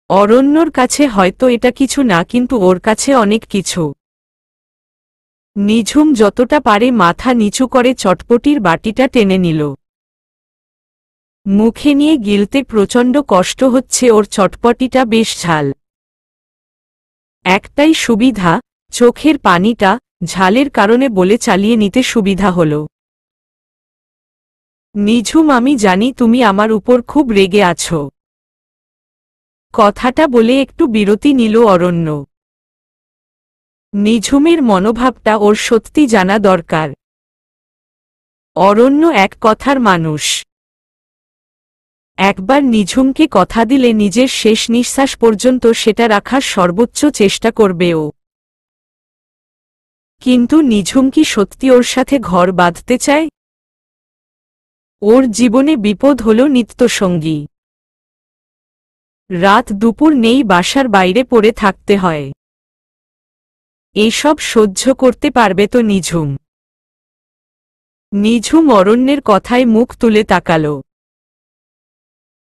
অরণ্যর কাছে হয়তো এটা কিছু না, কিন্তু ওর কাছে অনেক কিছু। নিঝুম যতটা পারে মাথা নিচু করে চটপটির বাটিটা টেনে নিল। মুখে নিয়ে গিলতে প্রচণ্ড কষ্ট হচ্ছে ওর। চটপটিটা বেশ ঝাল। একটাই সুবিধা, চোখের পানিটা ঝালের কারণে বলে চালিয়ে নিতে সুবিধা হল। নিঝুম, আমি জানি তুমি আমার উপর খুব রেগে আছো। কথাটা বলে একটু বিরতি নিল অরণ্য। নিঝুমের মনোভাবটা ওর সত্যি জানা দরকার। অরণ্য এক কথার মানুষ। একবার নিঝুমকে কথা দিলে নিজের শেষ নিঃশ্বাস পর্যন্ত সেটা রাখার সর্বোচ্চ চেষ্টা করবে ও। কিন্তু নিঝুম কি সত্যি ওর সাথে ঘর বাঁধতে চায়? ওর জীবনে বিপদ হল নিত্যসঙ্গী। রাত দুপুর নেই, বাসার বাইরে পড়ে থাকতে হয়। এসব সহ্য করতে পারবে তো নিঝুম? নিঝুম অরণ্যের কথায় মুখ তুলে তাকাল।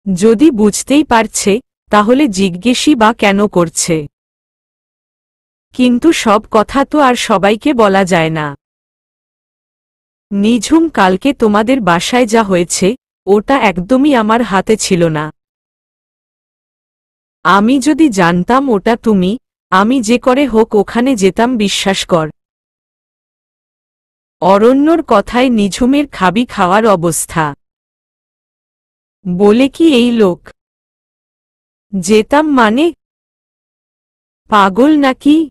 যদি বুঝতেই পারছে, তাহলে জিজ্ঞেসই বা কেন করছে? কিন্তু সব কথা তো আর সবাইকে বলা যায় না। নিঝুম, কালকে তোমাদের বাসায় যা হয়েছে, ওটা একদমই আমার হাতে ছিল না। আমি যদি জানতাম ওটা তুমি, আমি যে করে হোক ওখানে যেতাম, বিশ্বাস কর। অরণ্যর কথায় নিঝুমের খাবি খাওয়ার অবস্থা। বলে কি এই লোক? যেতাম মানে? পাগল নাকি?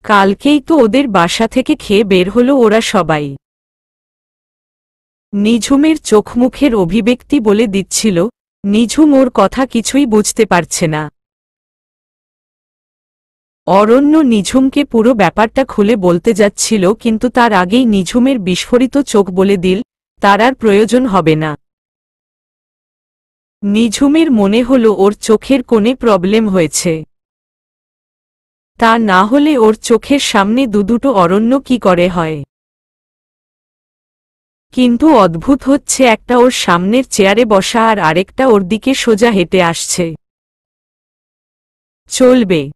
কালকেই তো ওদের বাসা থেকে খেয়ে বের হলো ওরা সবাই। নিঝুমের চোখমুখের অভিব্যক্তি বলে দিচ্ছিল, নিঝুম ওর কথা কিছুই বুঝতে পারছে না। অরণ্য নিঝুমকে পুরো ব্যাপারটা খুলে বলতে যাচ্ছিল, কিন্তু তার আগেই নিঝুমের বিস্ফোরিত চোখ বলে দিল, তার আর প্রয়োজন হবে না। নিঝুমের মনে হলো ওর চোখের কোণে প্রবলেম হয়েছে। তা না হলে ওর চোখের সামনে দুটো অরণ্য কি করে হয়? কিন্তু অদ্ভুত হচ্ছে, একটা ওর সামনের চেয়ারে বসা আর আরেকটা ওর দিকে সোজা হেঁটে আসছে। চলবে।